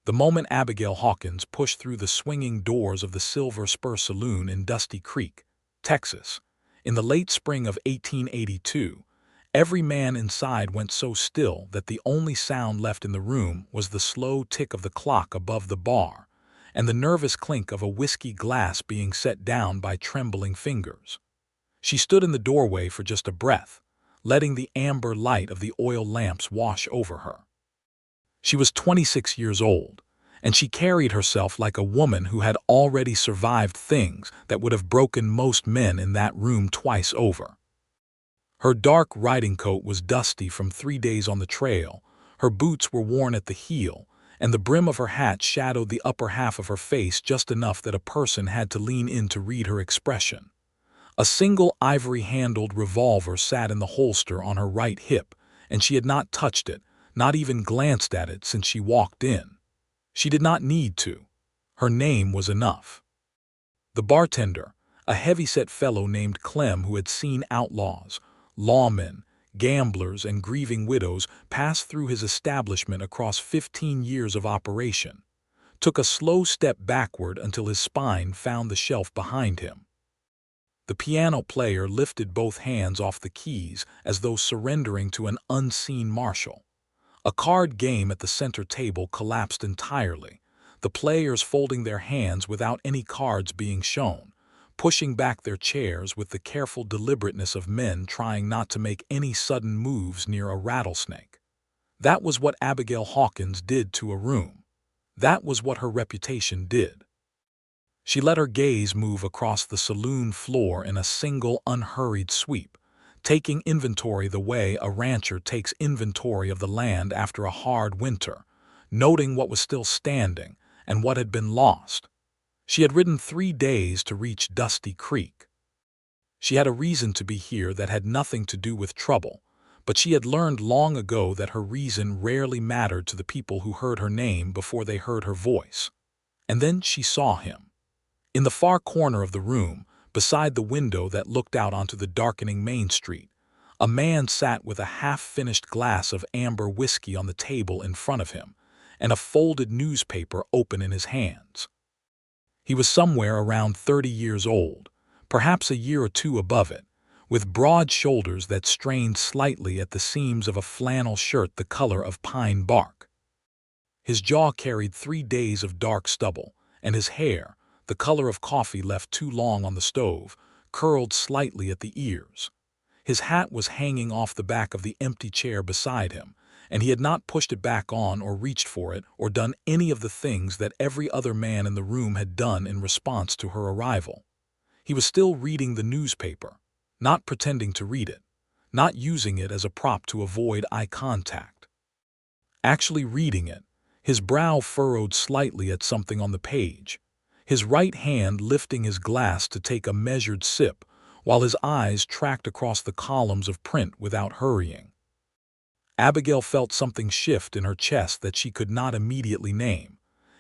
The moment Abigail Hawkins pushed through the swinging doors of the Silver Spur Saloon in Dusty Creek, Texas, in the late spring of 1882, every man inside went so still that the only sound left in the room was the slow tick of the clock above the bar and the nervous clink of a whiskey glass being set down by trembling fingers. She stood in the doorway for just a breath, letting the amber light of the oil lamps wash over her. She was 26 years old, and she carried herself like a woman who had already survived things that would have broken most men in that room twice over. Her dark riding coat was dusty from 3 days on the trail, her boots were worn at the heel, and the brim of her hat shadowed the upper half of her face just enough that a person had to lean in to read her expression. A single ivory-handled revolver sat in the holster on her right hip, and she had not touched it, not even glanced at it since she walked in. She did not need to. Her name was enough. The bartender, a heavy-set fellow named Clem who had seen outlaws, lawmen, gamblers, and grieving widows pass through his establishment across 15 years of operation, took a slow step backward until his spine found the shelf behind him. The piano player lifted both hands off the keys as though surrendering to an unseen marshal. A card game at the center table collapsed entirely, the players folding their hands without any cards being shown, pushing back their chairs with the careful deliberateness of men trying not to make any sudden moves near a rattlesnake. That was what Abigail Hawkins did to a room. That was what her reputation did. She let her gaze move across the saloon floor in a single unhurried sweep, taking inventory the way a rancher takes inventory of the land after a hard winter, noting what was still standing and what had been lost. She had ridden 3 days to reach Dusty Creek. She had a reason to be here that had nothing to do with trouble, but she had learned long ago that her reason rarely mattered to the people who heard her name before they heard her voice. And then she saw him. In the far corner of the room, beside the window that looked out onto the darkening Main Street, a man sat with a half-finished glass of amber whiskey on the table in front of him and a folded newspaper open in his hands. He was somewhere around 30 years old, perhaps a year or two above it, with broad shoulders that strained slightly at the seams of a flannel shirt the color of pine bark. His jaw carried 3 days of dark stubble, and his hair, the color of coffee left too long on the stove, curled slightly at the ears. His hat was hanging off the back of the empty chair beside him, and he had not pushed it back on or reached for it or done any of the things that every other man in the room had done in response to her arrival. He was still reading the newspaper, not pretending to read it, not using it as a prop to avoid eye contact. Actually reading it, his brow furrowed slightly at something on the page, his right hand lifting his glass to take a measured sip, while his eyes tracked across the columns of print without hurrying. Abigail felt something shift in her chest that she could not immediately name.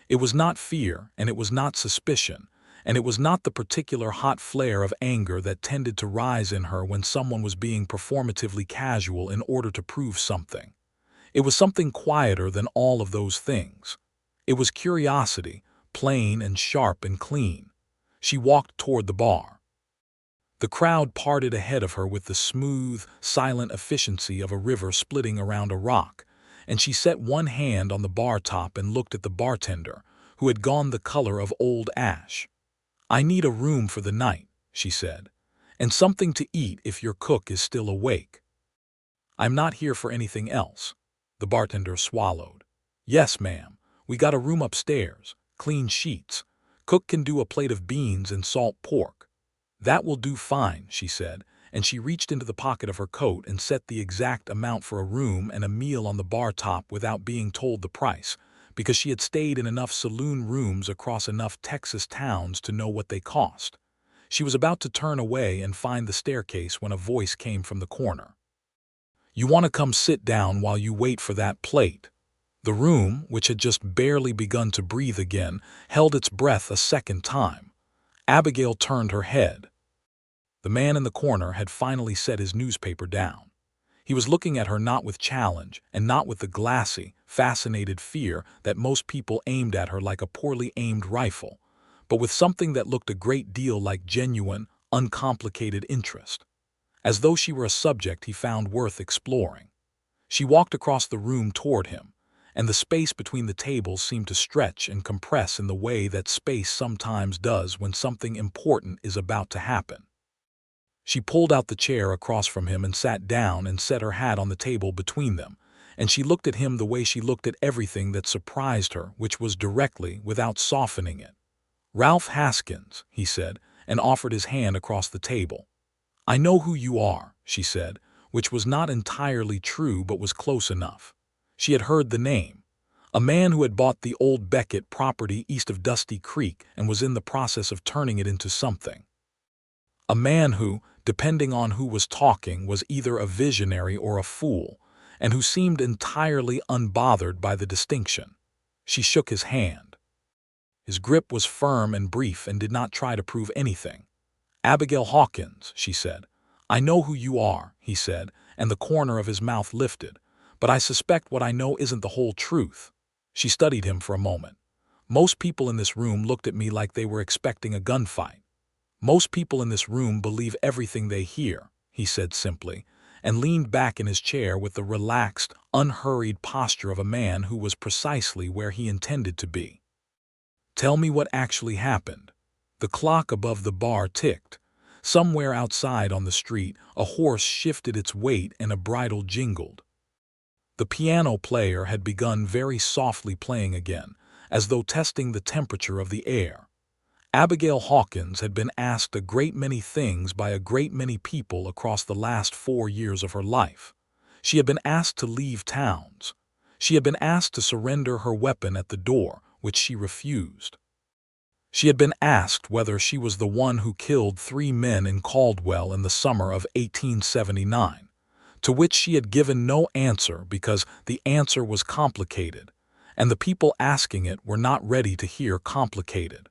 It was not fear, and it was not suspicion, and it was not the particular hot flare of anger that tended to rise in her when someone was being performatively casual in order to prove something. It was something quieter than all of those things. It was curiosity, plain and sharp and clean. She walked toward the bar. The crowd parted ahead of her with the smooth, silent efficiency of a river splitting around a rock, and she set one hand on the bar top and looked at the bartender, who had gone the color of old ash. "I need a room for the night," she said, "and something to eat if your cook is still awake." "I'm not here for anything else." The bartender swallowed. "Yes, ma'am, we got a room upstairs. Clean sheets. Cook can do a plate of beans and salt pork." "That will do fine," she said, and she reached into the pocket of her coat and set the exact amount for a room and a meal on the bar top without being told the price, because she had stayed in enough saloon rooms across enough Texas towns to know what they cost. She was about to turn away and find the staircase when a voice came from the corner. "You want to come sit down while you wait for that plate?" The room, which had just barely begun to breathe again, held its breath a second time. Abigail turned her head. The man in the corner had finally set his newspaper down. He was looking at her not with challenge and not with the glassy, fascinated fear that most people aimed at her like a poorly aimed rifle, but with something that looked a great deal like genuine, uncomplicated interest, as though she were a subject he found worth exploring. She walked across the room toward him, and the space between the tables seemed to stretch and compress in the way that space sometimes does when something important is about to happen. She pulled out the chair across from him and sat down and set her hat on the table between them, and she looked at him the way she looked at everything that surprised her, which was directly, without softening it. "Ralph Haskins," he said, and offered his hand across the table. "I know who you are," she said, which was not entirely true but was close enough. She had heard the name. A man who had bought the old Beckett property east of Dusty Creek and was in the process of turning it into something. A man who, depending on who was talking, was either a visionary or a fool, and who seemed entirely unbothered by the distinction. She shook his hand. His grip was firm and brief and did not try to prove anything. "Abigail Hawkins," she said. "I know who you are," he said, and the corner of his mouth lifted. "But I suspect what I know isn't the whole truth." She studied him for a moment. "Most people in this room looked at me like they were expecting a gunfight. Most people in this room believe everything they hear," he said simply, and leaned back in his chair with the relaxed, unhurried posture of a man who was precisely where he intended to be. "Tell me what actually happened." The clock above the bar ticked. Somewhere outside on the street, a horse shifted its weight and a bridle jingled. The piano player had begun very softly playing again, as though testing the temperature of the air. Abigail Hawkins had been asked a great many things by a great many people across the last 4 years of her life. She had been asked to leave towns. She had been asked to surrender her weapon at the door, which she refused. She had been asked whether she was the one who killed 3 men in Caldwell in the summer of 1879, to which she had given no answer because the answer was complicated, and the people asking it were not ready to hear complicated.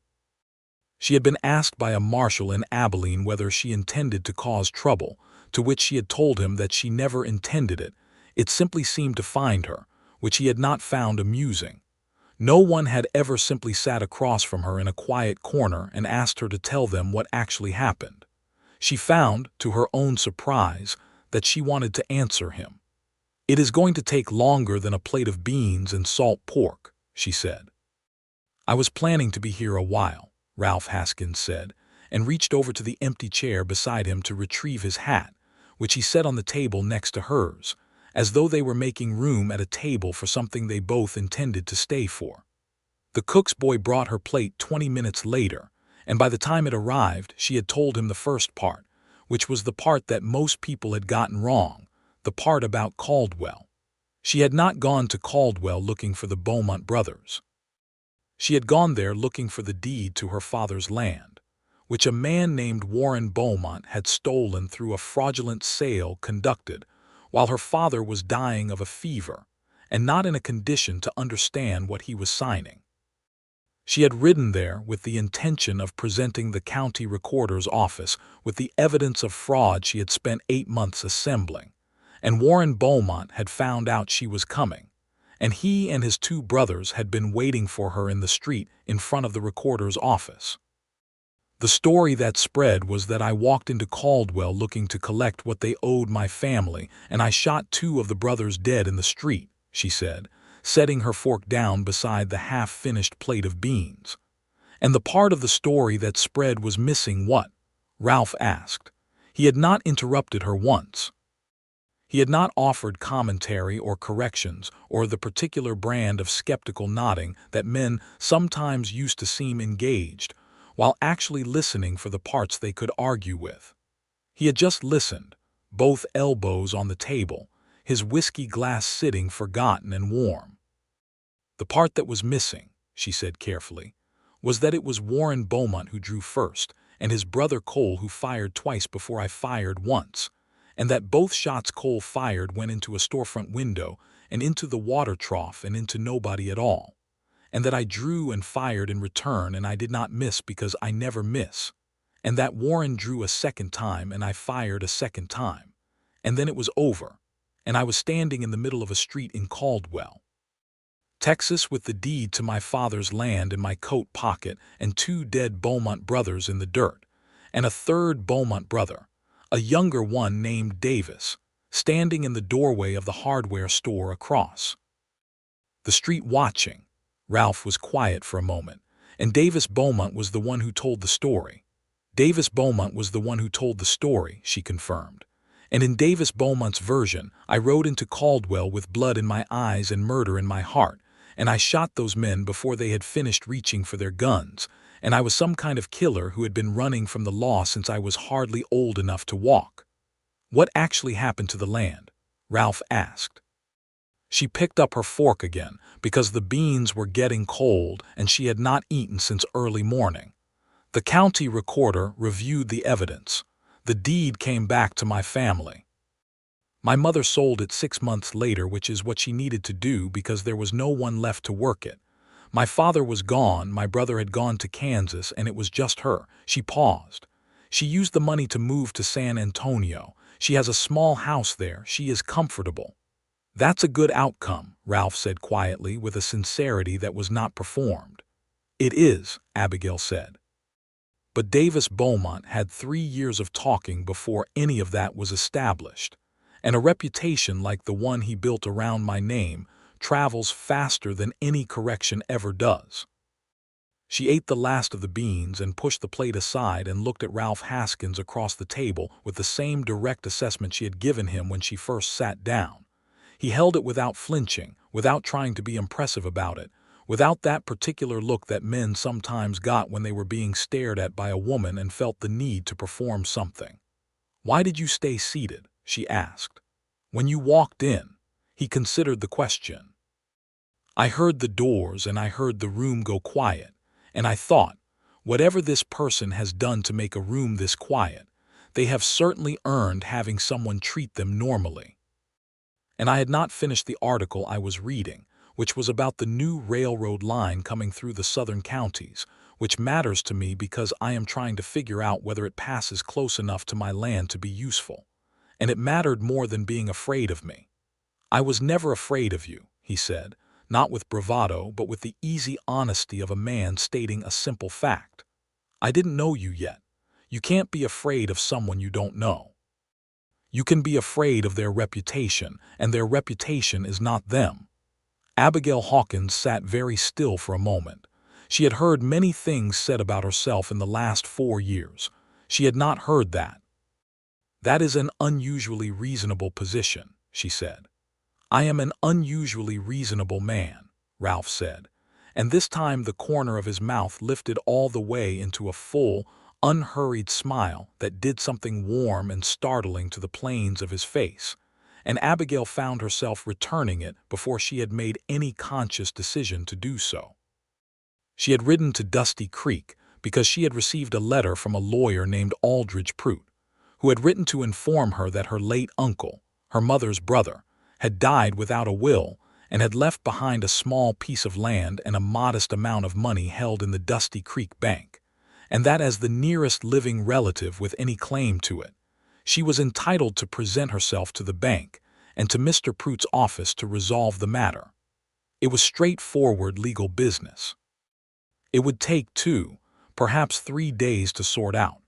She had been asked by a marshal in Abilene whether she intended to cause trouble, to which she had told him that she never intended it. It simply seemed to find her, which he had not found amusing. No one had ever simply sat across from her in a quiet corner and asked her to tell them what actually happened. She found, to her own surprise, that she wanted to answer him. "It is going to take longer than a plate of beans and salt pork," she said. "I was planning to be here a while," Ralph Haskins said, and reached over to the empty chair beside him to retrieve his hat, which he set on the table next to hers, as though they were making room at a table for something they both intended to stay for. The cook's boy brought her plate 20 minutes later, and by the time it arrived, she had told him the first part, which was the part that most people had gotten wrong, the part about Caldwell. She had not gone to Caldwell looking for the Beaumont brothers. She had gone there looking for the deed to her father's land, which a man named Warren Beaumont had stolen through a fraudulent sale conducted while her father was dying of a fever and not in a condition to understand what he was signing. She had ridden there with the intention of presenting the county recorder's office with the evidence of fraud she had spent 8 months assembling, and Warren Beaumont had found out she was coming, and he and his 2 brothers had been waiting for her in the street in front of the recorder's office. "The story that spread was that I walked into Caldwell looking to collect what they owed my family, and I shot 2 of the brothers dead in the street," she said, setting her fork down beside the half-finished plate of beans. "And the part of the story that spread was missing what?" Ralph asked. He had not interrupted her once. He had not offered commentary or corrections or the particular brand of skeptical nodding that men sometimes used to seem engaged, while actually listening for the parts they could argue with. He had just listened, both elbows on the table, his whiskey glass sitting forgotten and warm. "The part that was missing," she said carefully, "was that it was Warren Beaumont who drew first, and his brother Cole who fired twice before I fired once, and that both shots Cole fired went into a storefront window and into the water trough and into nobody at all, and that I drew and fired in return and I did not miss because I never miss, and that Warren drew a second time and I fired a second time, and then it was over, and I was standing in the middle of a street in Caldwell." Texas with the deed to my father's land in my coat pocket and 2 dead Beaumont brothers in the dirt, and a third Beaumont brother, a younger one named Davis, standing in the doorway of the hardware store across the street watching. Ralph was quiet for a moment, and Davis Beaumont was the one who told the story. Davis Beaumont was the one who told the story, she confirmed. And in Davis Beaumont's version, I rode into Caldwell with blood in my eyes and murder in my heart, and I shot those men before they had finished reaching for their guns, and I was some kind of killer who had been running from the law since I was hardly old enough to walk. What actually happened to the land? Ralph asked. She picked up her fork again, because the beans were getting cold and she had not eaten since early morning. The county recorder reviewed the evidence. The deed came back to my family. My mother sold it 6 months later, which is what she needed to do because there was no one left to work it. My father was gone, my brother had gone to Kansas, and it was just her. She paused. She used the money to move to San Antonio. She has a small house there. She is comfortable. That's a good outcome, Ralph said quietly with a sincerity that was not performed. It is, Abigail said. But Davis Beaumont had 3 years of talking before any of that was established, and a reputation like the one he built around my name travels faster than any correction ever does. She ate the last of the beans and pushed the plate aside and looked at Ralph Haskins across the table with the same direct assessment she had given him when she first sat down. He held it without flinching, without trying to be impressive about it, without that particular look that men sometimes got when they were being stared at by a woman and felt the need to perform something. "Why did you stay seated?" she asked. "When you walked in." He considered the question. "I heard the doors and I heard the room go quiet, and I thought, whatever this person has done to make a room this quiet, they have certainly earned having someone treat them normally." And I had not finished the article I was reading, which was about the new railroad line coming through the southern counties, which matters to me because I am trying to figure out whether it passes close enough to my land to be useful. And it mattered more than being afraid of me. "I was never afraid of you," he said, not with bravado but with the easy honesty of a man stating a simple fact. "I didn't know you yet. You can't be afraid of someone you don't know. You can be afraid of their reputation, and their reputation is not them." Abigail Hawkins sat very still for a moment. She had heard many things said about herself in the last 4 years. She had not heard that. "That is an unusually reasonable position," she said. "I am an unusually reasonable man," Ralph said, and this time the corner of his mouth lifted all the way into a full, unhurried smile that did something warm and startling to the planes of his face, and Abigail found herself returning it before she had made any conscious decision to do so. She had ridden to Dusty Creek because she had received a letter from a lawyer named Aldridge Prout, who had written to inform her that her late uncle, her mother's brother, had died without a will and had left behind a small piece of land and a modest amount of money held in the Dusty Creek Bank, and that as the nearest living relative with any claim to it, she was entitled to present herself to the bank and to Mr. Prout's office to resolve the matter. It was straightforward legal business. It would take 2, perhaps 3 days to sort out.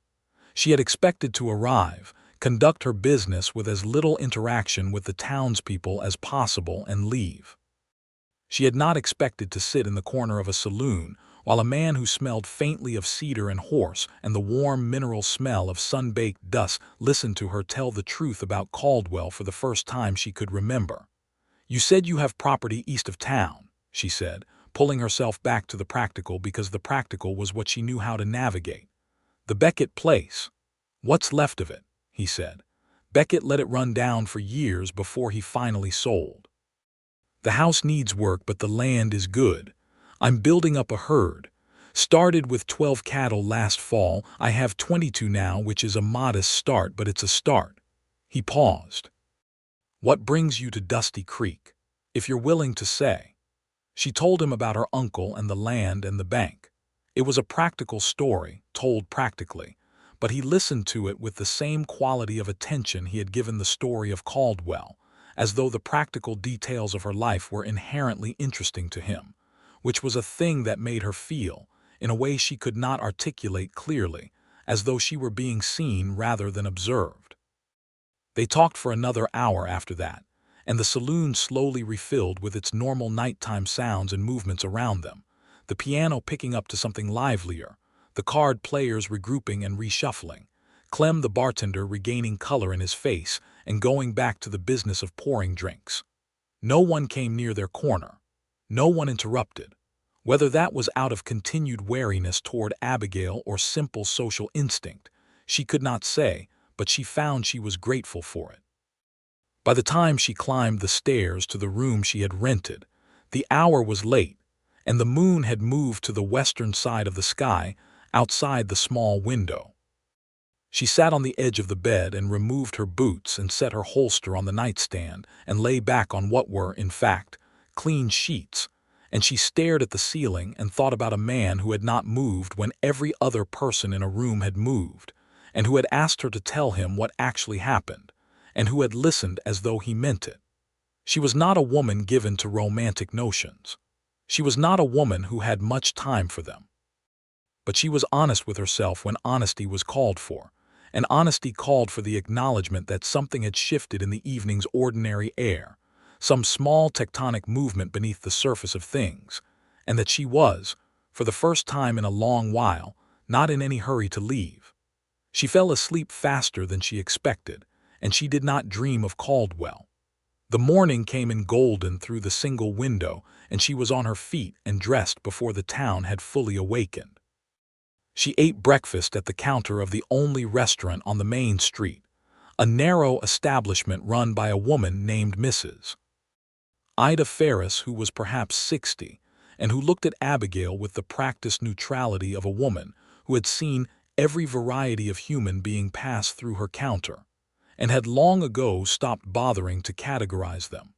She had expected to arrive, conduct her business with as little interaction with the townspeople as possible, and leave. She had not expected to sit in the corner of a saloon while a man who smelled faintly of cedar and horse and the warm mineral smell of sun-baked dust listened to her tell the truth about Caldwell for the first time she could remember. "You said you have property east of town," she said, pulling herself back to the practical because the practical was what she knew how to navigate. "The Beckett place." "What's left of it?" he said. "Beckett let it run down for years before he finally sold. The house needs work, but the land is good. I'm building up a herd. Started with 12 cattle last fall. I have 22 now, which is a modest start, but it's a start." He paused. "What brings you to Dusty Creek, if you're willing to say?" She told him about her uncle and the land and the bank. It was a practical story, told practically, but he listened to it with the same quality of attention he had given the story of Caldwell, as though the practical details of her life were inherently interesting to him, which was a thing that made her feel, in a way she could not articulate clearly, as though she were being seen rather than observed. They talked for another hour after that, and the saloon slowly refilled with its normal nighttime sounds and movements around them, the piano picking up to something livelier, the card players regrouping and reshuffling, Clem the bartender regaining color in his face and going back to the business of pouring drinks. No one came near their corner. No one interrupted. Whether that was out of continued wariness toward Abigail or simple social instinct, she could not say, but she found she was grateful for it. By the time she climbed the stairs to the room she had rented, the hour was late, and the moon had moved to the western side of the sky outside the small window. She sat on the edge of the bed and removed her boots and set her holster on the nightstand and lay back on what were, in fact, clean sheets, and she stared at the ceiling and thought about a man who had not moved when every other person in a room had moved, and who had asked her to tell him what actually happened, and who had listened as though he meant it. She was not a woman given to romantic notions. She was not a woman who had much time for them. But she was honest with herself when honesty was called for, and honesty called for the acknowledgement that something had shifted in the evening's ordinary air, some small tectonic movement beneath the surface of things, and that she was, for the first time in a long while, not in any hurry to leave. She fell asleep faster than she expected, and she did not dream of Caldwell. The morning came in golden through the single window, and she was on her feet and dressed before the town had fully awakened. She ate breakfast at the counter of the only restaurant on the main street, a narrow establishment run by a woman named Mrs. Ida Ferris, who was perhaps 60, and who looked at Abigail with the practiced neutrality of a woman who had seen every variety of human being pass through her counter, and had long ago stopped bothering to categorize them.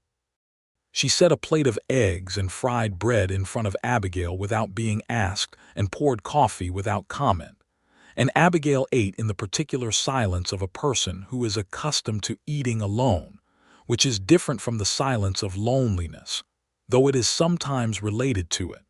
She set a plate of eggs and fried bread in front of Abigail without being asked and poured coffee without comment, and Abigail ate in the particular silence of a person who is accustomed to eating alone, which is different from the silence of loneliness, though it is sometimes related to it.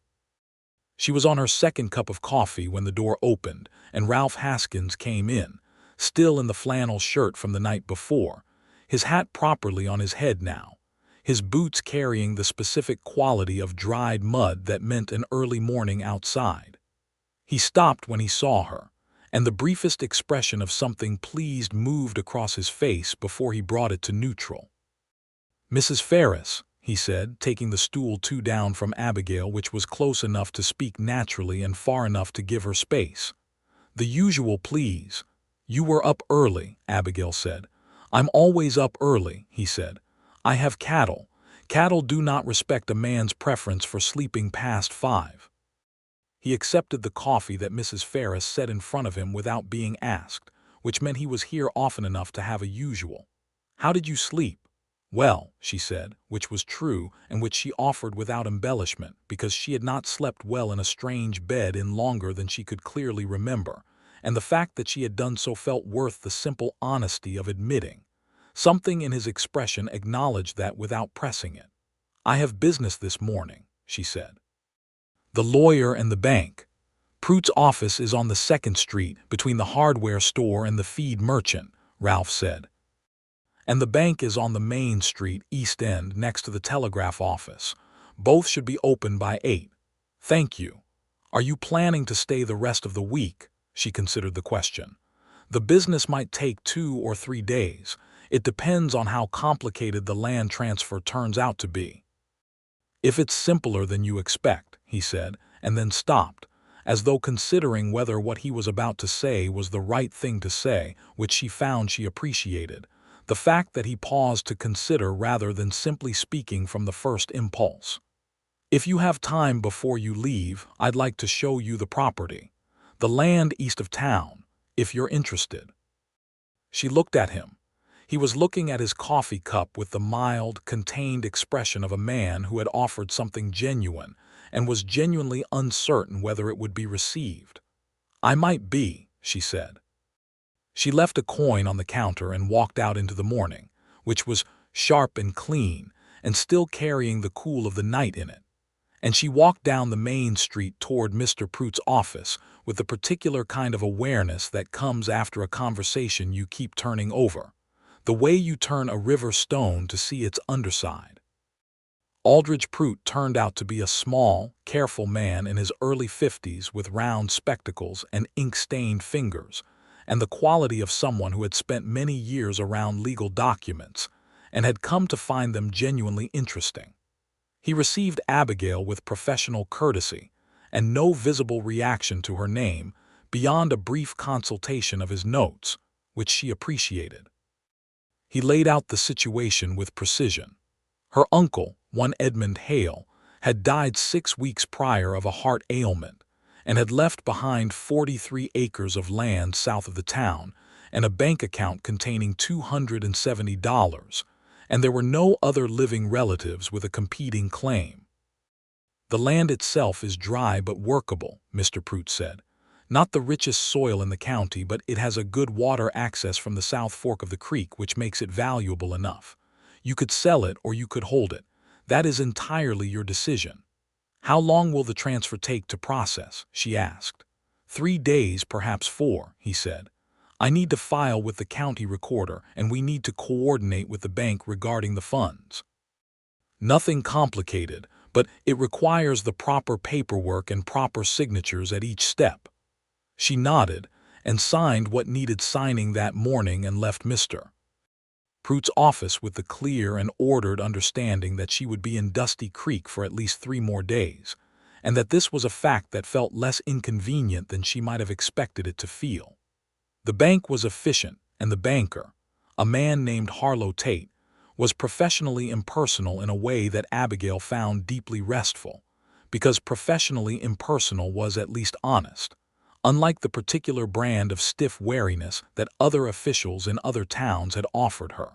She was on her second cup of coffee when the door opened and Ralph Haskins came in, still in the flannel shirt from the night before, his hat properly on his head now, his boots carrying the specific quality of dried mud that meant an early morning outside. He stopped when he saw her, and the briefest expression of something pleased moved across his face before he brought it to neutral. "Mrs. Ferris," he said, taking the stool 2 down from Abigail, which was close enough to speak naturally and far enough to give her space. "The usual, please." "You were up early," Abigail said. "I'm always up early," he said. "I have cattle. Cattle do not respect a man's preference for sleeping past 5. He accepted the coffee that Mrs. Ferris set in front of him without being asked, which meant he was here often enough to have a usual. "How did you sleep?" "Well," she said, which was true and which she offered without embellishment, because she had not slept well in a strange bed in longer than she could clearly remember, and the fact that she had done so felt worth the simple honesty of admitting. Something in his expression acknowledged that without pressing it. "I have business this morning," she said. "The lawyer and the bank. Prute's office is on the 2nd Street, between the hardware store and the feed merchant," Ralph said. "And the bank is on the main street, East End, next to the telegraph office. Both should be open by 8. "Thank you. Are you planning to stay the rest of the week?" She considered the question. "The business might take 2 or 3 days. It depends on how complicated the land transfer turns out to be." "If it's simpler than you expect," he said, and then stopped, as though considering whether what he was about to say was the right thing to say, which she found she appreciated, the fact that he paused to consider rather than simply speaking from the first impulse. "If you have time before you leave, I'd like to show you the property. The land east of town, if you're interested." She looked at him. He was looking at his coffee cup with the mild, contained expression of a man who had offered something genuine and was genuinely uncertain whether it would be received. "I might be," she said. She left a coin on the counter and walked out into the morning, which was sharp and clean, and still carrying the cool of the night in it. And she walked down the main street toward Mr. Pruitt's office with the particular kind of awareness that comes after a conversation you keep turning over, the way you turn a river stone to see its underside. Aldridge Pruitt turned out to be a small, careful man in his early 50s with round spectacles and ink-stained fingers, and the quality of someone who had spent many years around legal documents and had come to find them genuinely interesting. He received Abigail with professional courtesy and no visible reaction to her name beyond a brief consultation of his notes, which she appreciated. He laid out the situation with precision. Her uncle, one Edmund Hale, had died 6 weeks prior of a heart ailment and had left behind 43 acres of land south of the town and a bank account containing $270, and there were no other living relatives with a competing claim. "The land itself is dry but workable," Mr. Pruitt said. "Not the richest soil in the county, but it has a good water access from the South Fork of the creek, which makes it valuable enough. You could sell it or you could hold it. That is entirely your decision." "How long will the transfer take to process?" she asked. 3 days, perhaps 4, he said. "I need to file with the county recorder, and we need to coordinate with the bank regarding the funds." "Nothing complicated, but it requires the proper paperwork and proper signatures at each step." She nodded and signed what needed signing that morning and left Mr. Pruitt's office with the clear and ordered understanding that she would be in Dusty Creek for at least 3 more days, and that this was a fact that felt less inconvenient than she might have expected it to feel. The bank was efficient, and the banker, a man named Harlow Tate, was professionally impersonal in a way that Abigail found deeply restful, because professionally impersonal was at least honest, unlike the particular brand of stiff wariness that other officials in other towns had offered her.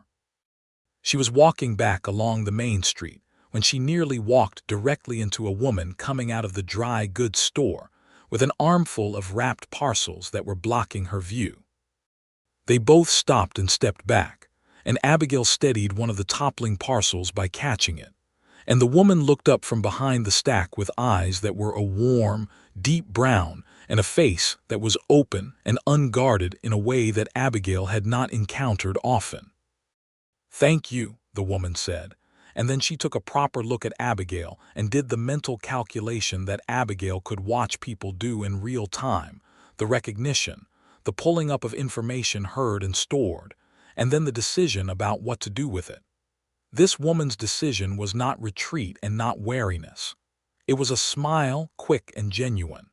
She was walking back along the main street when she nearly walked directly into a woman coming out of the dry goods store with an armful of wrapped parcels that were blocking her view. They both stopped and stepped back, and Abigail steadied one of the toppling parcels by catching it, and the woman looked up from behind the stack with eyes that were a warm, deep brown and a face that was open and unguarded in a way that Abigail had not encountered often. "Thank you," the woman said, and then she took a proper look at Abigail and did the mental calculation that Abigail could watch people do in real time, the recognition, the pulling up of information heard and stored, and then the decision about what to do with it. This woman's decision was not retreat and not wariness. It was a smile, quick and genuine.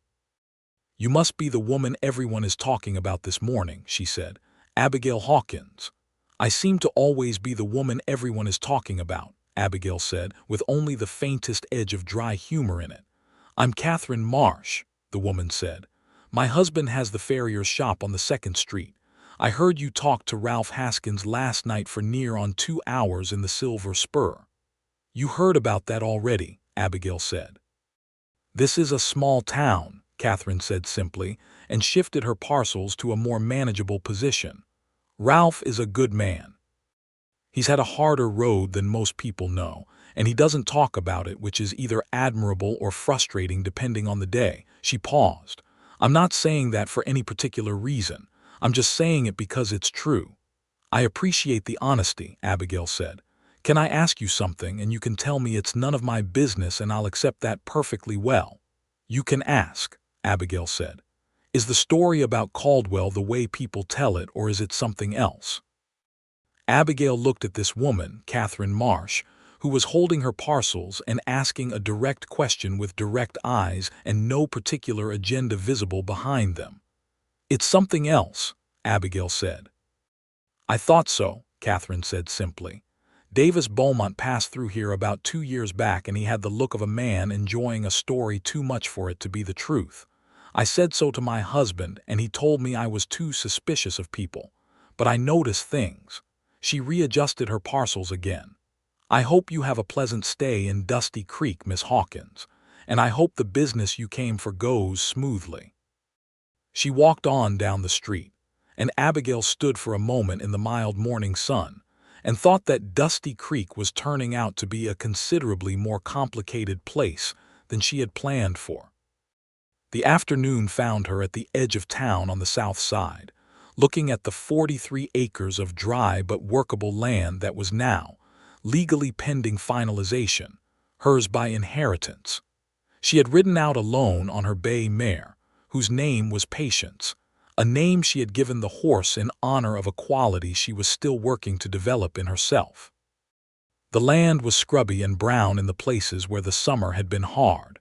"You must be the woman everyone is talking about this morning," she said. "Abigail Hawkins." "I seem to always be the woman everyone is talking about," Abigail said, with only the faintest edge of dry humor in it. "I'm Catherine Marsh," the woman said. "My husband has the farrier's shop on the 2nd Street. I heard you talk to Ralph Haskins last night for near on 2 hours in the Silver Spur." "You heard about that already," Abigail said. "This is a small town," Catherine said simply, and shifted her parcels to a more manageable position. "Ralph is a good man. He's had a harder road than most people know, and he doesn't talk about it, which is either admirable or frustrating depending on the day." She paused. "I'm not saying that for any particular reason. I'm just saying it because it's true." "I appreciate the honesty," Abigail said. "Can I ask you something, and you can tell me it's none of my business, and I'll accept that perfectly well?" "You can ask," Abigail said. "Is the story about Caldwell the way people tell it, or is it something else?" Abigail looked at this woman, Catherine Marsh, who was holding her parcels and asking a direct question with direct eyes and no particular agenda visible behind them. "It's something else," Abigail said. "I thought so," Catherine said simply. "Davis Beaumont passed through here about 2 years back, and he had the look of a man enjoying a story too much for it to be the truth. I said so to my husband, and he told me I was too suspicious of people. But I noticed things." She readjusted her parcels again. "I hope you have a pleasant stay in Dusty Creek, Miss Hawkins, and I hope the business you came for goes smoothly." She walked on down the street, and Abigail stood for a moment in the mild morning sun, and thought that Dusty Creek was turning out to be a considerably more complicated place than she had planned for. The afternoon found her at the edge of town on the south side, looking at the 43 acres of dry but workable land that was now legally pending finalization, hers by inheritance. She had ridden out alone on her bay mare, whose name was Patience, a name she had given the horse in honor of a quality she was still working to develop in herself. The land was scrubby and brown in the places where the summer had been hard,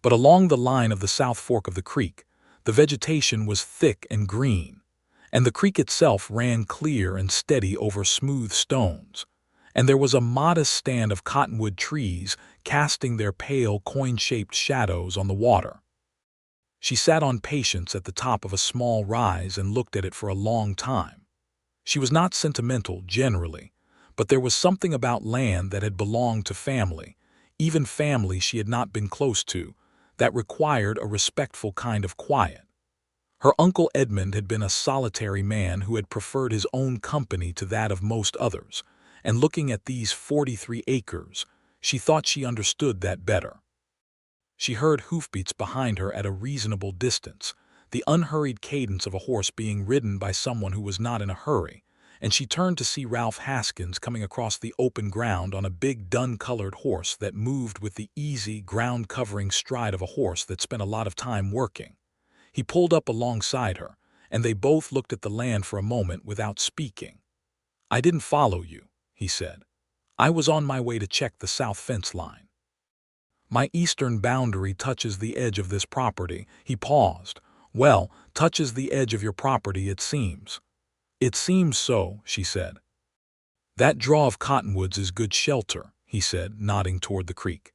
but along the line of the south fork of the creek, the vegetation was thick and green, and the creek itself ran clear and steady over smooth stones, and there was a modest stand of cottonwood trees casting their pale coin-shaped shadows on the water. She sat on Patience at the top of a small rise and looked at it for a long time. She was not sentimental generally, but there was something about land that had belonged to family, even family she had not been close to, that required a respectful kind of quiet. Her Uncle Edmund had been a solitary man who had preferred his own company to that of most others, and looking at these 43 acres, she thought she understood that better. She heard hoofbeats behind her at a reasonable distance, the unhurried cadence of a horse being ridden by someone who was not in a hurry, and she turned to see Ralph Haskins coming across the open ground on a big dun-colored horse that moved with the easy, ground-covering stride of a horse that spent a lot of time working. He pulled up alongside her, and they both looked at the land for a moment without speaking. "I didn't follow you," he said. "I was on my way to check the south fence line. My eastern boundary touches the edge of this property." He paused. "Well, touches the edge of your property, it seems." "It seems so," she said. "That draw of cottonwoods is good shelter," he said, nodding toward the creek.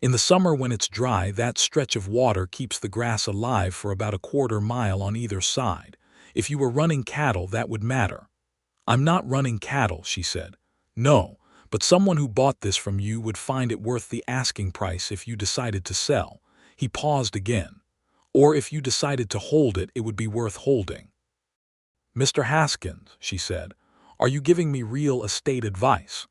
"In the summer when it's dry, that stretch of water keeps the grass alive for about a quarter-mile on either side. If you were running cattle, that would matter." "I'm not running cattle," she said. "No, but someone who bought this from you would find it worth the asking price if you decided to sell." He paused again. "Or if you decided to hold it, it would be worth holding." "Mr. Haskins," she said, "are you giving me real estate advice?"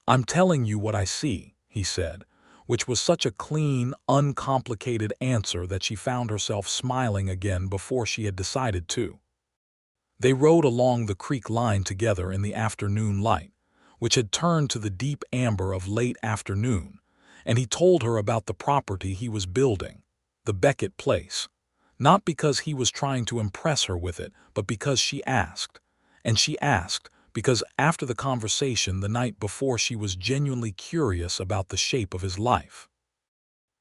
"I'm telling you what I see," he said, which was such a clean, uncomplicated answer that she found herself smiling again before she had decided to. They rode along the creek line together in the afternoon light, which had turned to the deep amber of late afternoon, and he told her about the property he was building, the Beckett place, not because he was trying to impress her with it, but because she asked. And she asked because after the conversation the night before she was genuinely curious about the shape of his life.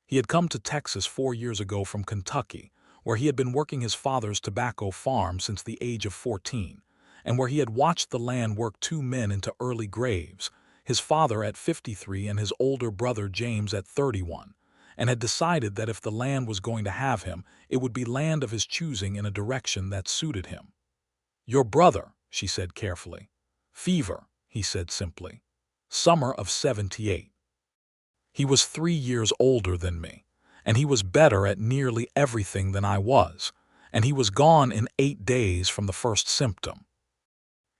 He had come to Texas 4 years ago from Kentucky, where he had been working his father's tobacco farm since the age of 14, and where he had watched the land work 2 men into early graves, his father at 53 and his older brother James at 31, and had decided that if the land was going to have him, it would be land of his choosing in a direction that suited him. "Your brother," she said carefully. "Fever," he said simply. "Summer of 78. He was 3 years older than me, and he was better at nearly everything than I was, and he was gone in 8 days from the first symptom.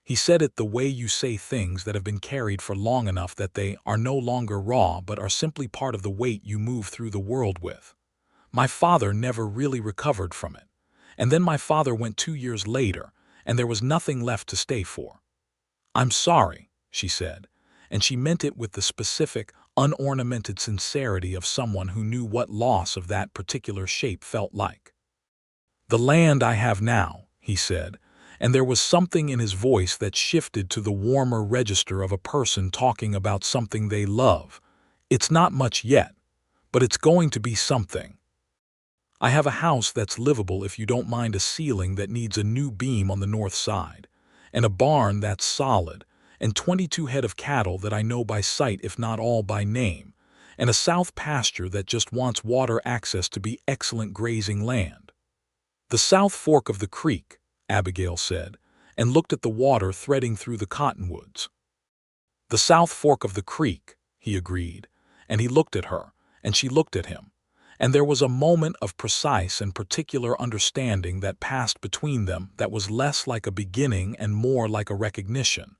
He said it the way you say things that have been carried for long enough that they are no longer raw but are simply part of the weight you move through the world with. My father never really recovered from it, and then my father went 2 years later, and there was nothing left to stay for. I'm sorry," she said, and she meant it with the specific, unornamented sincerity of someone who knew what loss of that particular shape felt like. "The land I have now," he said, and there was something in his voice that shifted to the warmer register of a person talking about something they love. "It's not much yet, but it's going to be something. I have a house that's livable if you don't mind a ceiling that needs a new beam on the north side, and a barn that's solid, and 22 head of cattle that I know by sight if not all by name, and a south pasture that just wants water access to be excellent grazing land." "The south fork of the creek," Abigail said, and looked at the water threading through the cottonwoods. "The south fork of the creek," he agreed, and he looked at her, and she looked at him, and there was a moment of precise and particular understanding that passed between them that was less like a beginning and more like a recognition.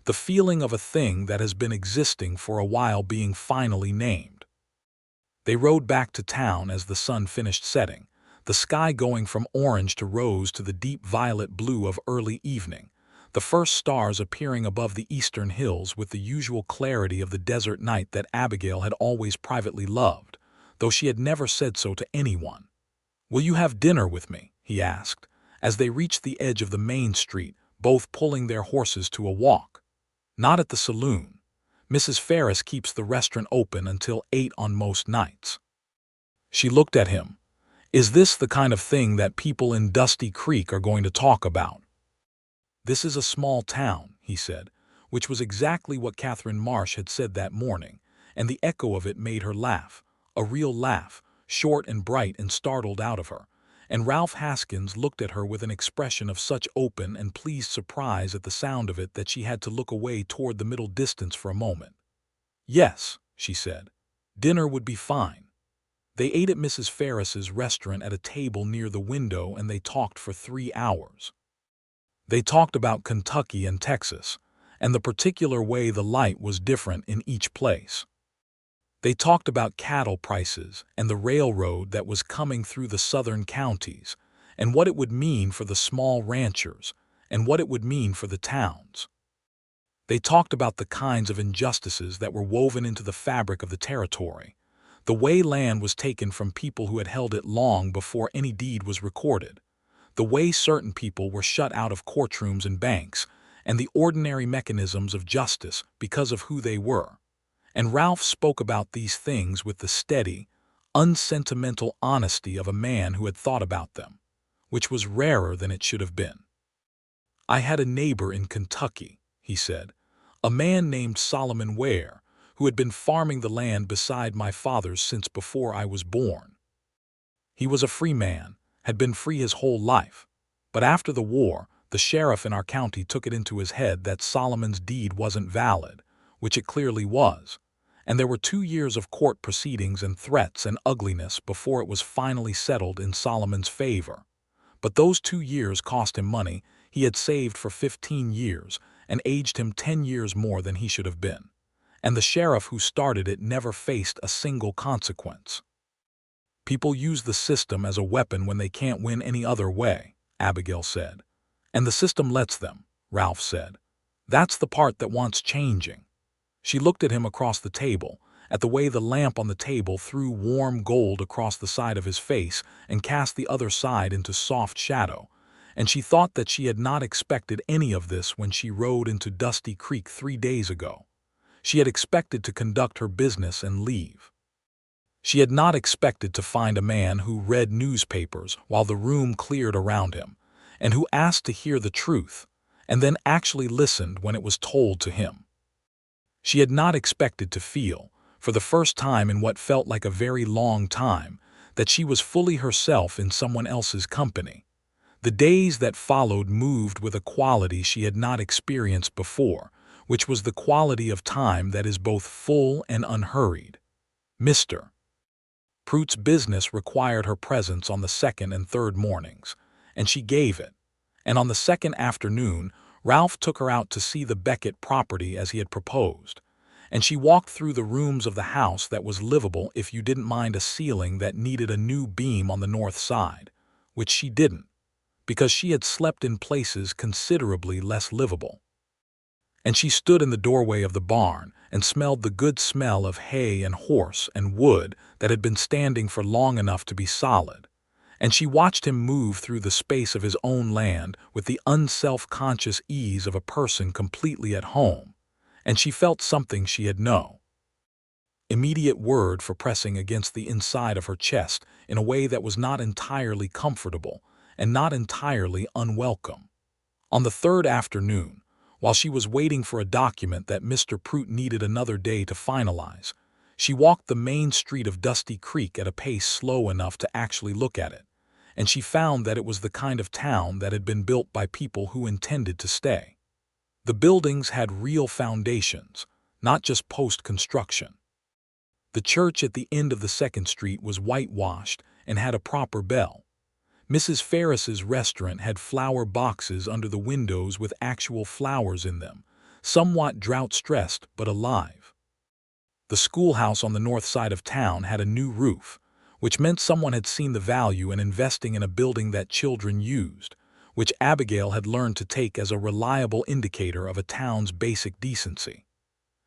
the feeling of a thing that has been existing for a while being finally named. They rode back to town as the sun finished setting, the sky going from orange to rose to the deep violet blue of early evening, the first stars appearing above the eastern hills with the usual clarity of the desert night that Abigail had always privately loved, though she had never said so to anyone. "Will you have dinner with me?" he asked, as they reached the edge of the main street, both pulling their horses to a walk. "Not at the saloon. Mrs. Ferris keeps the restaurant open until 8 on most nights." She looked at him. "Is this the kind of thing that people in Dusty Creek are going to talk about?" "This is a small town," he said, which was exactly what Catherine Marsh had said that morning, and the echo of it made her laugh, a real laugh, short and bright and startled out of her, and Ralph Haskins looked at her with an expression of such open and pleased surprise at the sound of it that she had to look away toward the middle distance for a moment. "Yes," she said, "dinner would be fine." They ate at Mrs. Ferris's restaurant at a table near the window, and they talked for 3 hours. They talked about Kentucky and Texas, and the particular way the light was different in each place. They talked about cattle prices and the railroad that was coming through the southern counties, and what it would mean for the small ranchers, and what it would mean for the towns. They talked about the kinds of injustices that were woven into the fabric of the territory, the way land was taken from people who had held it long before any deed was recorded, the way certain people were shut out of courtrooms and banks, and the ordinary mechanisms of justice because of who they were. And Ralph spoke about these things with the steady, unsentimental honesty of a man who had thought about them, which was rarer than it should have been. "I had a neighbor in Kentucky," he said, "a man named Solomon Ware, who had been farming the land beside my father's since before I was born. He was a free man, had been free his whole life, but after the war, the sheriff in our county took it into his head that Solomon's deed wasn't valid, which it clearly was, and there were 2 years of court proceedings and threats and ugliness before it was finally settled in Solomon's favor. But those 2 years cost him money he had saved for 15 years and aged him 10 years more than he should have been, and the sheriff who started it never faced a single consequence." "People use the system as a weapon when they can't win any other way," Abigail said. "And the system lets them," Ralph said. "That's the part that wants changing." She looked at him across the table, at the way the lamp on the table threw warm gold across the side of his face and cast the other side into soft shadow, and she thought that she had not expected any of this when she rode into Dusty Creek 3 days ago. She had expected to conduct her business and leave. She had not expected to find a man who read newspapers while the room cleared around him, and who asked to hear the truth, and then actually listened when it was told to him. She had not expected to feel, for the first time in what felt like a very long time, that she was fully herself in someone else's company. The days that followed moved with a quality she had not experienced before, which was the quality of time that is both full and unhurried. Mr. Pruitt's business required her presence on the second and third mornings, and she gave it. And on the second afternoon, Ralph took her out to see the Beckett property as he had proposed, and she walked through the rooms of the house that was livable if you didn't mind a ceiling that needed a new beam on the north side, which she didn't, because she had slept in places considerably less livable. And she stood in the doorway of the barn and smelled the good smell of hay and horse and wood that had been standing for long enough to be solid, and she watched him move through the space of his own land with the unself-conscious ease of a person completely at home, and she felt something she had no immediate word for pressing against the inside of her chest in a way that was not entirely comfortable and not entirely unwelcome. On the third afternoon, while she was waiting for a document that Mr. Pruitt needed another day to finalize, she walked the main street of Dusty Creek at a pace slow enough to actually look at it, and she found that it was the kind of town that had been built by people who intended to stay. The buildings had real foundations, not just post-construction. The church at the end of the second street was whitewashed and had a proper bell. Mrs. Ferris's restaurant had flower boxes under the windows with actual flowers in them, somewhat drought-stressed but alive. The schoolhouse on the north side of town had a new roof, which meant someone had seen the value in investing in a building that children used, which Abigail had learned to take as a reliable indicator of a town's basic decency.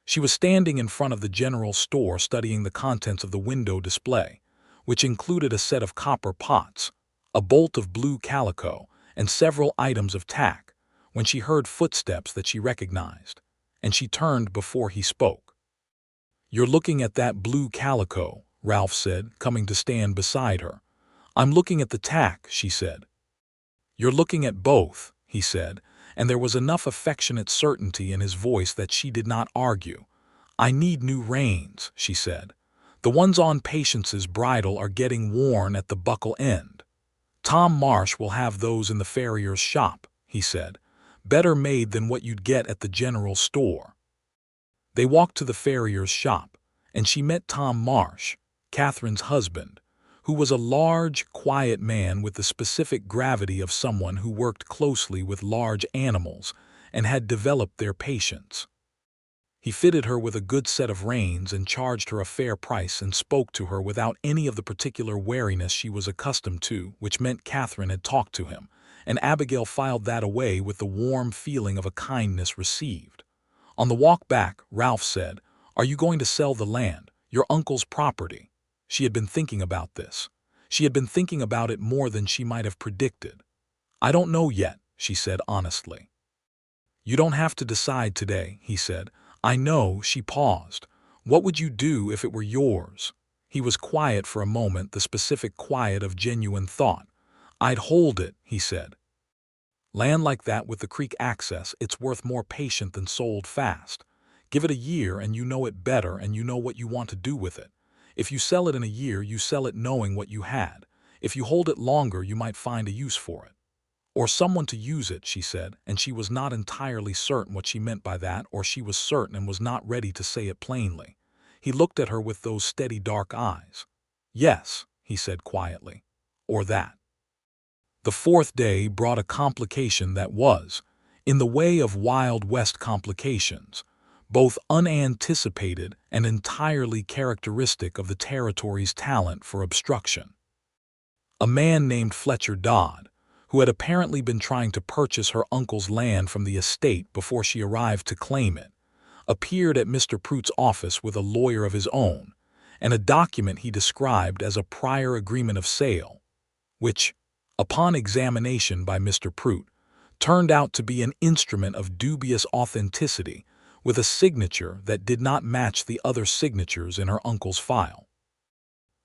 She was standing in front of the general store studying the contents of the window display, which included a set of copper pots, a bolt of blue calico, and several items of tack, when she heard footsteps that she recognized, and she turned before he spoke. "You're looking at that blue calico," Ralph said, coming to stand beside her. "I'm looking at the tack," she said. "You're looking at both," he said, and there was enough affectionate certainty in his voice that she did not argue. "I need new reins," she said. "The ones on Patience's bridle are getting worn at the buckle end." "Tom Marsh will have those in the farrier's shop," he said. "Better made than what you'd get at the general store." They walked to the farrier's shop, and she met Tom Marsh, Catherine's husband, who was a large, quiet man with the specific gravity of someone who worked closely with large animals and had developed their patience. He fitted her with a good set of reins and charged her a fair price and spoke to her without any of the particular wariness she was accustomed to, which meant Catherine had talked to him, and Abigail filed that away with the warm feeling of a kindness received. On the walk back, Ralph said, "Are you going to sell the land, your uncle's property?" She had been thinking about this. She had been thinking about it more than she might have predicted. "I don't know yet," she said honestly. "You don't have to decide today," he said. "I know." She paused. "What would you do if it were yours?" He was quiet for a moment, the specific quiet of genuine thought. "I'd hold it," he said. "Land like that with the creek access, it's worth more patient than sold fast. Give it a year and you know it better and you know what you want to do with it. If you sell it in a year, you sell it knowing what you had. If you hold it longer, you might find a use for it. Or someone to use it," she said, and she was not entirely certain what she meant by that, or she was certain and was not ready to say it plainly. He looked at her with those steady dark eyes. "Yes," he said quietly. "Or that." The fourth day brought a complication that was, in the way of Wild West complications, both unanticipated and entirely characteristic of the territory's talent for obstruction. A man named Fletcher Dodd, who had apparently been trying to purchase her uncle's land from the estate before she arrived to claim it, appeared at Mr. Pruitt's office with a lawyer of his own, and a document he described as a prior agreement of sale, which, upon examination by Mr. Pruitt, turned out to be an instrument of dubious authenticity with a signature that did not match the other signatures in her uncle's file.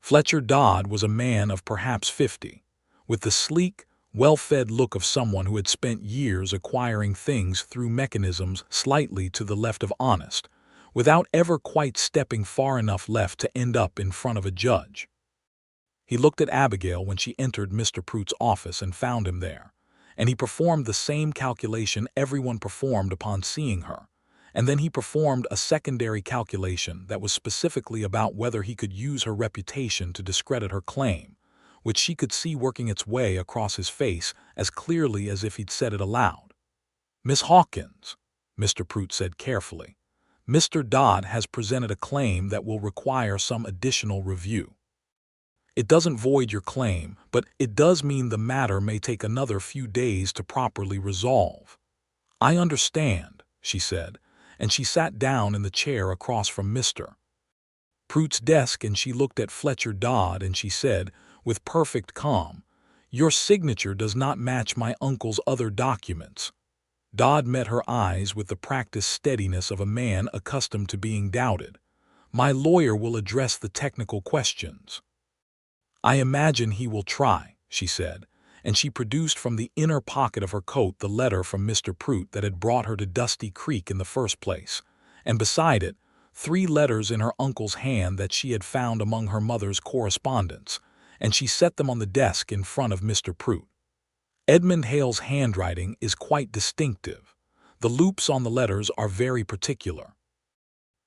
Fletcher Dodd was a man of perhaps 50, with the sleek, well-fed look of someone who had spent years acquiring things through mechanisms slightly to the left of honest, without ever quite stepping far enough left to end up in front of a judge. He looked at Abigail when she entered Mr. Pruitt's office and found him there, and he performed the same calculation everyone performed upon seeing her, and then he performed a secondary calculation that was specifically about whether he could use her reputation to discredit her claim, which she could see working its way across his face as clearly as if he'd said it aloud. "Miss Hawkins," Mr. Pruitt said carefully, "Mr. Dodd has presented a claim that will require some additional review. It doesn't void your claim, but it does mean the matter may take another few days to properly resolve." "I understand," she said, and she sat down in the chair across from Mr. Pruitt's desk, and she looked at Fletcher Dodd and she said, with perfect calm, "Your signature does not match my uncle's other documents." Dodd met her eyes with the practiced steadiness of a man accustomed to being doubted. "My lawyer will address the technical questions." "I imagine he will try," she said, and she produced from the inner pocket of her coat the letter from Mr. Pruitt that had brought her to Dusty Creek in the first place, and beside it, 3 letters in her uncle's hand that she had found among her mother's correspondence, and she set them on the desk in front of Mr. Pruitt. Edmund Hale's handwriting is quite distinctive. The loops on the letters are very particular.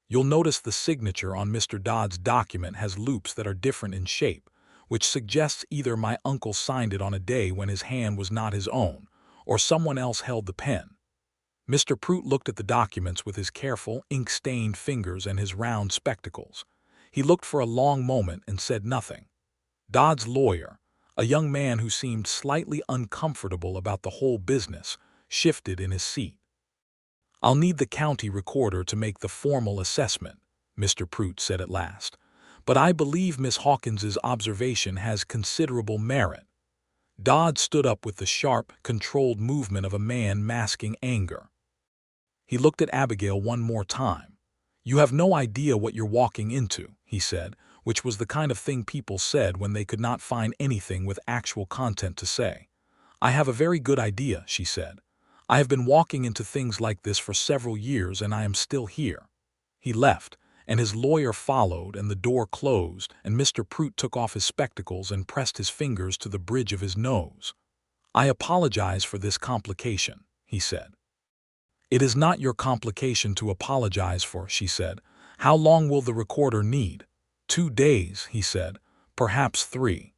You'll notice the signature on Mr. Dodd's document has loops that are different in shape, which suggests either my uncle signed it on a day when his hand was not his own, or someone else held the pen. Mr. Prout looked at the documents with his careful, ink-stained fingers and his round spectacles. He looked for a long moment and said nothing. Dodd's lawyer, a young man who seemed slightly uncomfortable about the whole business, shifted in his seat. "I'll need the county recorder to make the formal assessment," Mr. Prout said at last. "But I believe Miss Hawkins's observation has considerable merit." Dodd stood up with the sharp, controlled movement of a man masking anger. He looked at Abigail one more time. "You have no idea what you're walking into," he said, which was the kind of thing people said when they could not find anything with actual content to say. "I have a very good idea," she said. "I have been walking into things like this for several years and I am still here." He left, and his lawyer followed, and the door closed, and Mr. Prout took off his spectacles and pressed his fingers to the bridge of his nose. "I apologize for this complication," he said. "It is not your complication to apologize for," she said. "How long will the recorder need?" 2 days, he said. "Perhaps 3.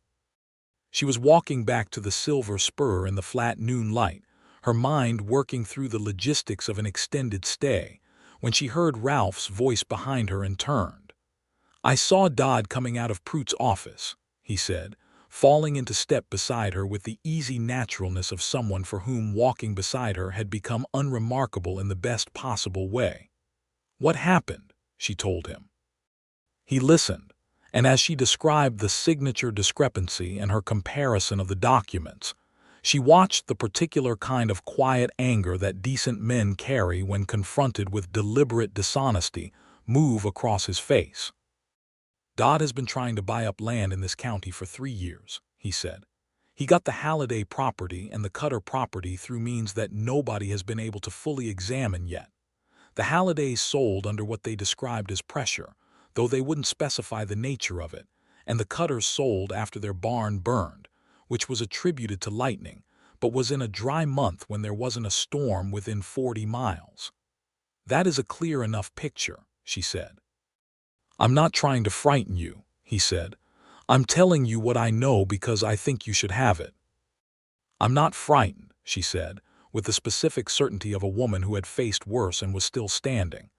She was walking back to the Silver Spur in the flat noon light, her mind working through the logistics of an extended stay, when she heard Ralph's voice behind her and turned. "I saw Dodd coming out of Prout's office," he said, falling into step beside her with the easy naturalness of someone for whom walking beside her had become unremarkable in the best possible way. "What happened?" she told him. He listened, and as she described the signature discrepancy and her comparison of the documents, she watched the particular kind of quiet anger that decent men carry when confronted with deliberate dishonesty move across his face. "Dodd has been trying to buy up land in this county for 3 years, he said. "He got the Halliday property and the Cutter property through means that nobody has been able to fully examine yet. The Hallidays sold under what they described as pressure, though they wouldn't specify the nature of it, and the Cutters sold after their barn burned, which was attributed to lightning, but was in a dry month when there wasn't a storm within 40 miles. "That is a clear enough picture," she said. "I'm not trying to frighten you," he said. "I'm telling you what I know because I think you should have it." "I'm not frightened," she said, with the specific certainty of a woman who had faced worse and was still standing.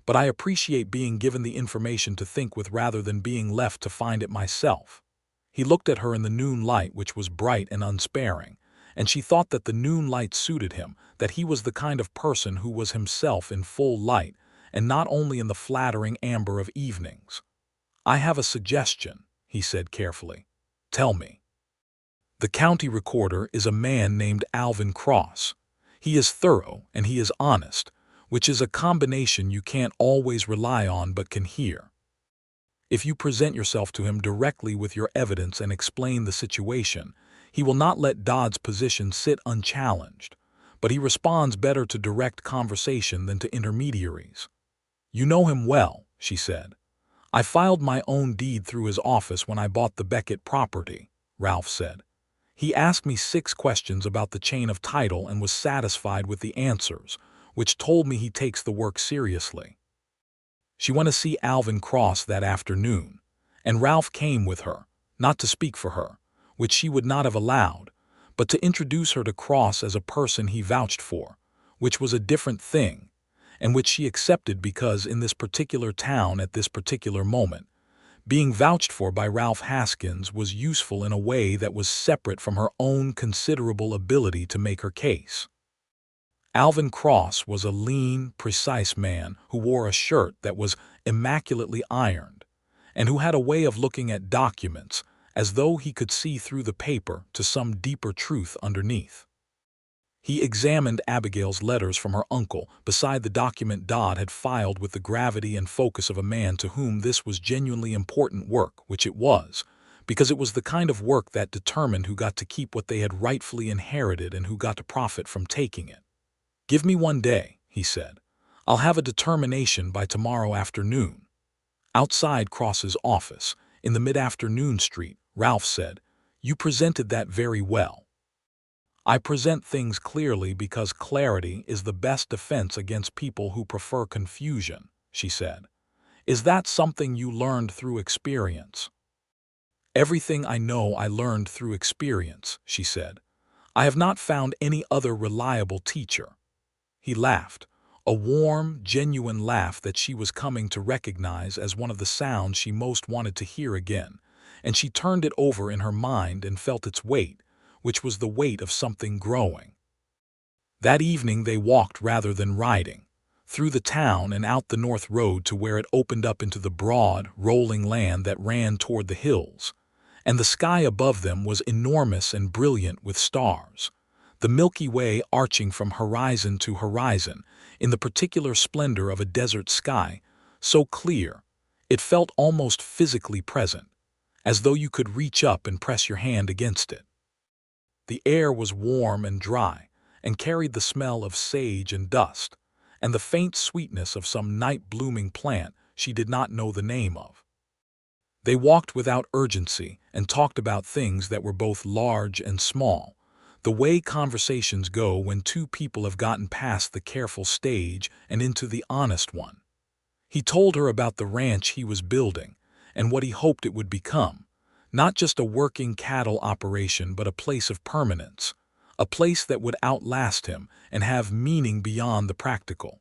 "But I appreciate being given the information to think with rather than being left to find it myself." He looked at her in the noon light, which was bright and unsparing, and she thought that the noon light suited him, that he was the kind of person who was himself in full light, and not only in the flattering amber of evenings. "I have a suggestion," he said carefully. "Tell me." "The county recorder is a man named Alvin Cross. He is thorough and he is honest, which is a combination you can't always rely on but can hear. If you present yourself to him directly with your evidence and explain the situation, he will not let Dodd's position sit unchallenged, but he responds better to direct conversation than to intermediaries." "You know him well," she said. "I filed my own deed through his office when I bought the Beckett property," Ralph said. "He asked me 6 questions about the chain of title and was satisfied with the answers, which told me he takes the work seriously." She went to see Alvin Cross that afternoon, and Ralph came with her, not to speak for her, which she would not have allowed, but to introduce her to Cross as a person he vouched for, which was a different thing, and which she accepted because in this particular town at this particular moment, being vouched for by Ralph Haskins was useful in a way that was separate from her own considerable ability to make her case. Alvin Cross was a lean, precise man who wore a shirt that was immaculately ironed, and who had a way of looking at documents as though he could see through the paper to some deeper truth underneath. He examined Abigail's letters from her uncle beside the document Dodd had filed with the gravity and focus of a man to whom this was genuinely important work, which it was, because it was the kind of work that determined who got to keep what they had rightfully inherited and who got to profit from taking it. "Give me 1 day," he said. "I'll have a determination by tomorrow afternoon." Outside Cross's office, in the mid-afternoon street, Ralph said, "You presented that very well." "I present things clearly because clarity is the best defense against people who prefer confusion," she said. "Is that something you learned through experience?" "Everything I know I learned through experience," she said. "I have not found any other reliable teacher." He laughed, a warm, genuine laugh that she was coming to recognize as one of the sounds she most wanted to hear again, and she turned it over in her mind and felt its weight, which was the weight of something growing. That evening they walked rather than riding, through the town and out the north road to where it opened up into the broad, rolling land that ran toward the hills, and the sky above them was enormous and brilliant with stars, the Milky Way arching from horizon to horizon in the particular splendor of a desert sky, so clear, it felt almost physically present, as though you could reach up and press your hand against it. The air was warm and dry, and carried the smell of sage and dust, and the faint sweetness of some night-blooming plant she did not know the name of. They walked without urgency and talked about things that were both large and small, the way conversations go when two people have gotten past the careful stage and into the honest one. He told her about the ranch he was building and what he hoped it would become, not just a working cattle operation but a place of permanence, a place that would outlast him and have meaning beyond the practical.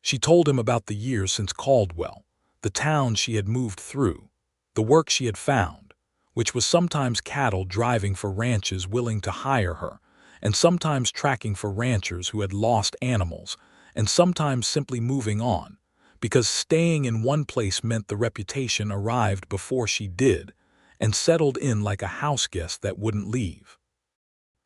She told him about the years since Caldwell, the town she had moved through, the work she had found, which was sometimes cattle driving for ranches willing to hire her, and sometimes tracking for ranchers who had lost animals, and sometimes simply moving on, because staying in one place meant the reputation arrived before she did, and settled in like a houseguest that wouldn't leave.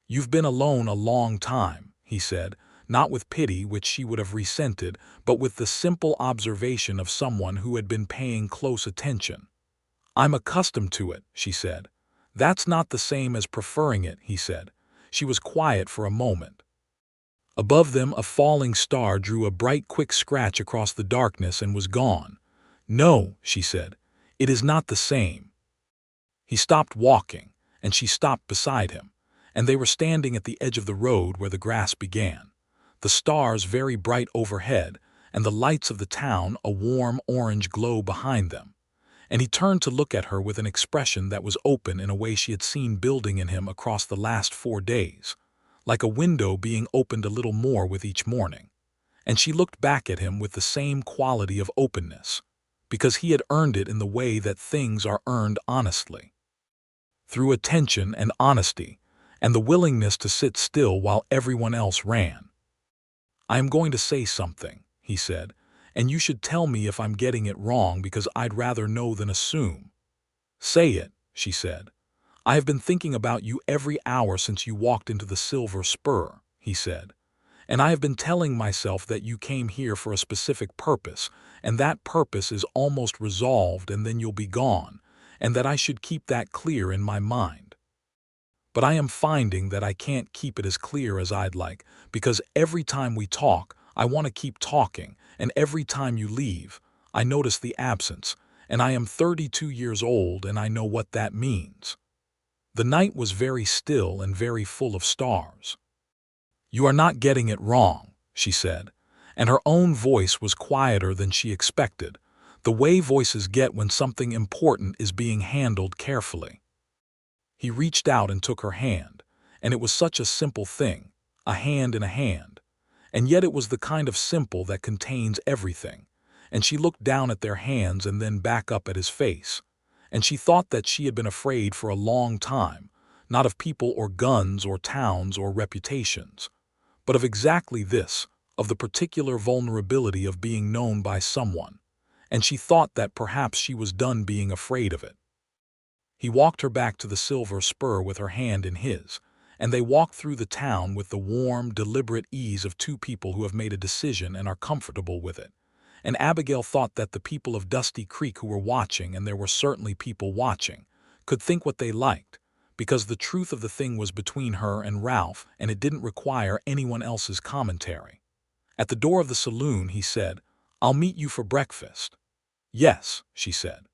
"You've been alone a long time," he said, not with pity which she would have resented, but with the simple observation of someone who had been paying close attention. "I'm accustomed to it," she said. "That's not the same as preferring it," he said. She was quiet for a moment. Above them a falling star drew a bright quick scratch across the darkness and was gone. "No," she said, "it is not the same." He stopped walking, and she stopped beside him, and they were standing at the edge of the road where the grass began, the stars very bright overhead, and the lights of the town a warm orange glow behind them. And he turned to look at her with an expression that was open in a way she had seen building in him across the last 4 days, like a window being opened a little more with each morning. And she looked back at him with the same quality of openness, because he had earned it in the way that things are earned honestly, through attention and honesty, and the willingness to sit still while everyone else ran. "I am going to say something," he said, "and you should tell me if I'm getting it wrong because I'd rather know than assume." "Say it," she said. "I have been thinking about you every hour since you walked into the Silver Spur," he said. "And I have been telling myself that you came here for a specific purpose, and that purpose is almost resolved and then you'll be gone, and that I should keep that clear in my mind. But I am finding that I can't keep it as clear as I'd like, because every time we talk, I want to keep talking, and every time you leave, I notice the absence, and I am 32 years old and I know what that means." The night was very still and very full of stars. "You are not getting it wrong," she said, and her own voice was quieter than she expected, the way voices get when something important is being handled carefully. He reached out and took her hand, and it was such a simple thing, a hand in a hand, and yet it was the kind of simple that contains everything, and she looked down at their hands and then back up at his face, and she thought that she had been afraid for a long time, not of people or guns or towns or reputations, but of exactly this, of the particular vulnerability of being known by someone, and she thought that perhaps she was done being afraid of it. He walked her back to the Silver Spur with her hand in his, and they walked through the town with the warm, deliberate ease of two people who have made a decision and are comfortable with it. And Abigail thought that the people of Dusty Creek who were watching, and there were certainly people watching, could think what they liked, because the truth of the thing was between her and Ralph, and it didn't require anyone else's commentary. At the door of the saloon he said, "I'll meet you for breakfast." "Yes," she said.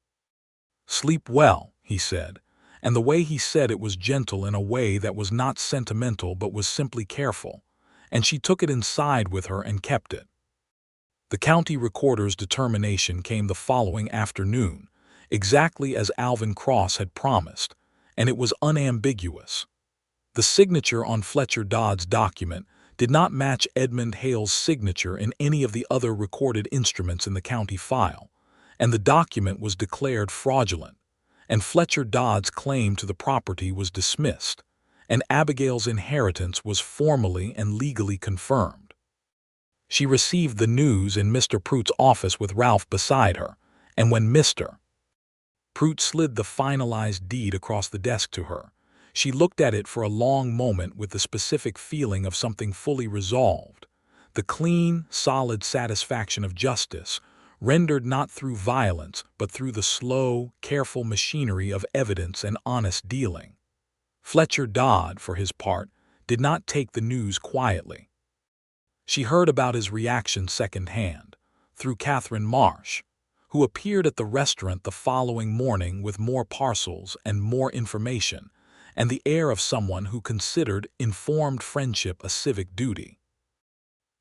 "Sleep well," he said, and the way he said it was gentle in a way that was not sentimental but was simply careful, and she took it inside with her and kept it. The county recorder's determination came the following afternoon, exactly as Alvin Cross had promised, and it was unambiguous. The signature on Fletcher Dodd's document did not match Edmund Hale's signature in any of the other recorded instruments in the county file, and the document was declared fraudulent, and Fletcher Dodd's claim to the property was dismissed, and Abigail's inheritance was formally and legally confirmed. She received the news in Mr. Pruitt's office with Ralph beside her, and when Mr. Pruitt slid the finalized deed across the desk to her, she looked at it for a long moment with the specific feeling of something fully resolved, the clean, solid satisfaction of justice, rendered not through violence but through the slow, careful machinery of evidence and honest dealing. Fletcher Dodd, for his part, did not take the news quietly. She heard about his reaction secondhand, through Catherine Marsh, who appeared at the restaurant the following morning with more parcels and more information, and the air of someone who considered informed friendship a civic duty.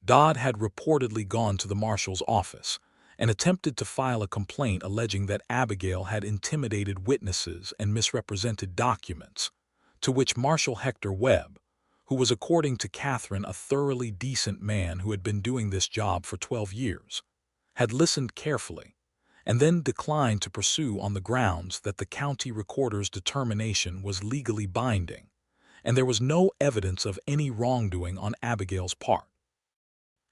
Dodd had reportedly gone to the marshal's office and attempted to file a complaint alleging that Abigail had intimidated witnesses and misrepresented documents, to which Marshal Hector Webb, who was according to Catherine a thoroughly decent man who had been doing this job for 12 years, had listened carefully, and then declined to pursue on the grounds that the county recorder's determination was legally binding, and there was no evidence of any wrongdoing on Abigail's part.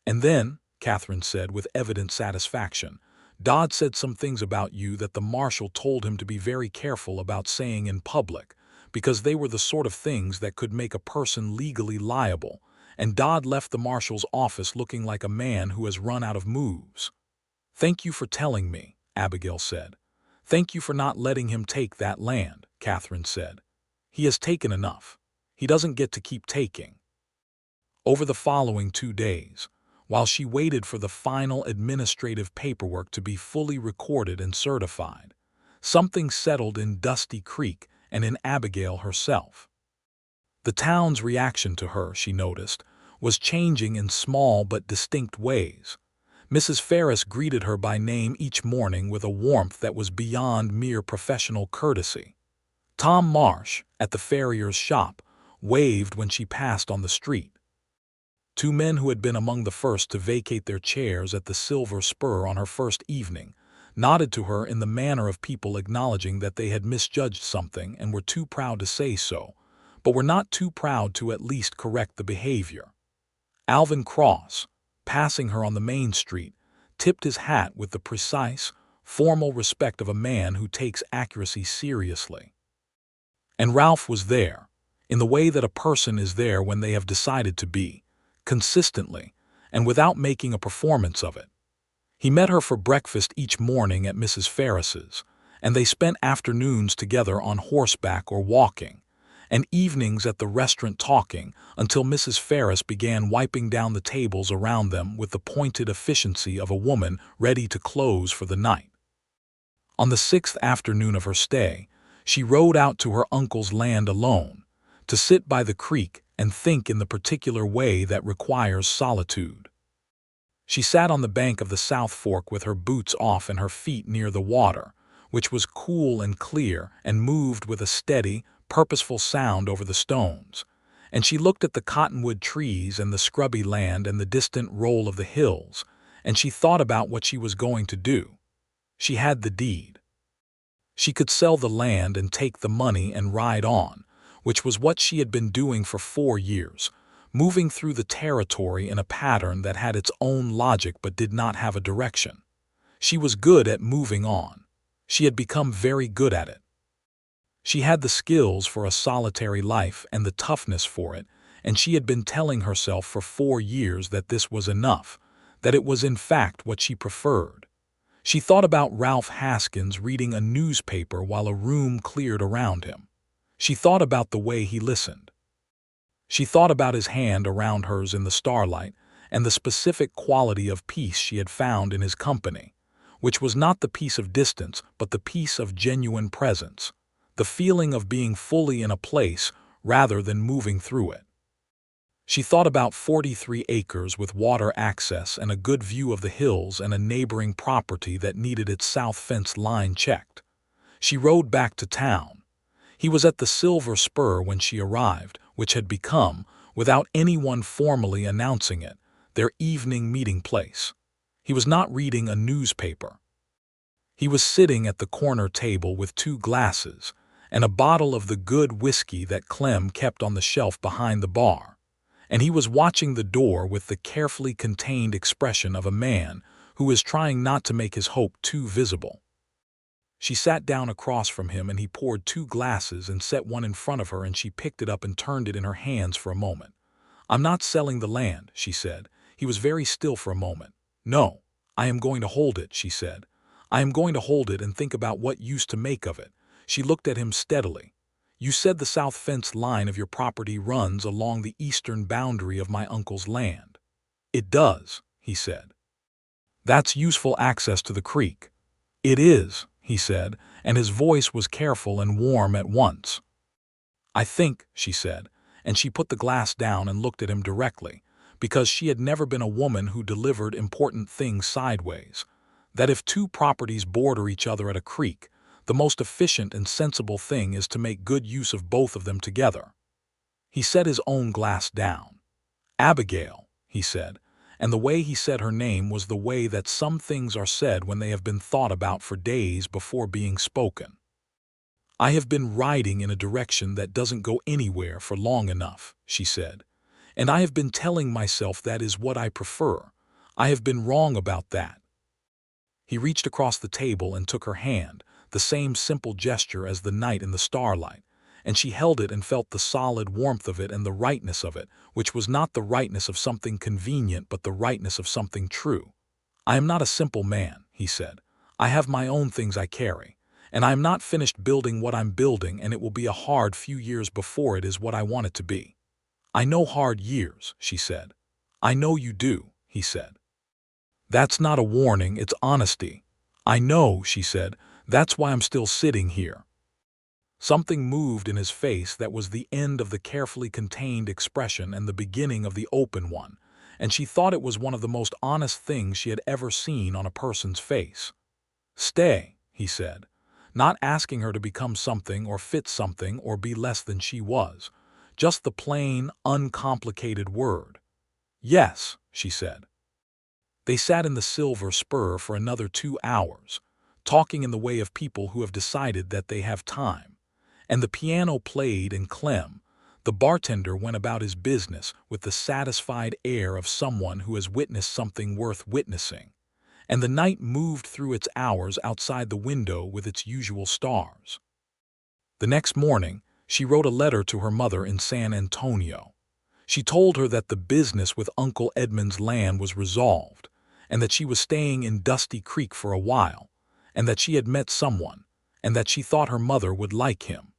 And then, Catherine said with evident satisfaction, Dodd said some things about you that the marshal told him to be very careful about saying in public, because they were the sort of things that could make a person legally liable, and Dodd left the marshal's office looking like a man who has run out of moves. "Thank you for telling me," Abigail said. "Thank you for not letting him take that land," Catherine said. "He has taken enough. He doesn't get to keep taking." Over the following 2 days, while she waited for the final administrative paperwork to be fully recorded and certified, something settled in Dusty Creek and in Abigail herself. The town's reaction to her, she noticed, was changing in small but distinct ways. Mrs. Ferris greeted her by name each morning with a warmth that was beyond mere professional courtesy. Tom Marsh, at the farrier's shop, waved when she passed on the street. 2 men who had been among the first to vacate their chairs at the Silver Spur on her first evening nodded to her in the manner of people acknowledging that they had misjudged something and were too proud to say so, but were not too proud to at least correct the behavior. Alvin Cross, passing her on the main street, tipped his hat with the precise, formal respect of a man who takes accuracy seriously. And Ralph was there, in the way that a person is there when they have decided to be, consistently, and without making a performance of it. He met her for breakfast each morning at Mrs. Ferris's, and they spent afternoons together on horseback or walking, and evenings at the restaurant talking until Mrs. Ferris began wiping down the tables around them with the pointed efficiency of a woman ready to close for the night. On the 6th afternoon of her stay, she rode out to her uncle's land alone, to sit by the creek and think in the particular way that requires solitude. She sat on the bank of the South Fork with her boots off and her feet near the water, which was cool and clear and moved with a steady, purposeful sound over the stones, and she looked at the cottonwood trees and the scrubby land and the distant roll of the hills, and she thought about what she was going to do. She had the deed. She could sell the land and take the money and ride on, which was what she had been doing for 4 years, moving through the territory in a pattern that had its own logic but did not have a direction. She was good at moving on. She had become very good at it. She had the skills for a solitary life and the toughness for it, and she had been telling herself for 4 years that this was enough, that it was in fact what she preferred. She thought about Ralph Haskins reading a newspaper while a room cleared around him. She thought about the way he listened. She thought about his hand around hers in the starlight and the specific quality of peace she had found in his company, which was not the peace of distance but the peace of genuine presence, the feeling of being fully in a place rather than moving through it. She thought about 43 acres with water access and a good view of the hills and a neighboring property that needed its south fence line checked. She rode back to town. He was at the Silver Spur when she arrived, which had become, without anyone formally announcing it, their evening meeting place. He was not reading a newspaper. He was sitting at the corner table with 2 glasses and a bottle of the good whiskey that Clem kept on the shelf behind the bar, and he was watching the door with the carefully contained expression of a man who is trying not to make his hope too visible. She sat down across from him and he poured 2 glasses and set one in front of her, and she picked it up and turned it in her hands for a moment. "I'm not selling the land," she said. He was very still for a moment. "No, I am going to hold it," she said. "I am going to hold it and think about what use to make of it." She looked at him steadily. "You said the south fence line of your property runs along the eastern boundary of my uncle's land." "It does," he said. "That's useful access to the creek." "It is," he said, and his voice was careful and warm at once. "I think," she said, and she put the glass down and looked at him directly, because she had never been a woman who delivered important things sideways, "that if 2 properties border each other at a creek, the most efficient and sensible thing is to make good use of both of them together." He set his own glass down. "Abigail," he said, and the way he said her name was the way that some things are said when they have been thought about for days before being spoken. "I have been riding in a direction that doesn't go anywhere for long enough," she said, "and I have been telling myself that is what I prefer. I have been wrong about that." He reached across the table and took her hand, the same simple gesture as the night in the starlight, and she held it and felt the solid warmth of it and the rightness of it, which was not the rightness of something convenient but the rightness of something true. "I am not a simple man," he said. "I have my own things I carry, and I am not finished building what I'm building, and it will be a hard few years before it is what I want it to be." "I know hard years," she said. "I know you do," he said. "That's not a warning, it's honesty." "I know," she said. "That's why I'm still sitting here." Something moved in his face that was the end of the carefully contained expression and the beginning of the open one, and she thought it was one of the most honest things she had ever seen on a person's face. "Stay," he said, not asking her to become something or fit something or be less than she was, just the plain, uncomplicated word. "Yes," she said. They sat in the Silver Spur for another 2 hours, talking in the way of people who have decided that they have time. And the piano played, and Clem, the bartender, went about his business with the satisfied air of someone who has witnessed something worth witnessing. And the night moved through its hours outside the window with its usual stars. The next morning, she wrote a letter to her mother in San Antonio. She told her that the business with Uncle Edmund's land was resolved, and that she was staying in Dusty Creek for a while, and that she had met someone, and that she thought her mother would like him.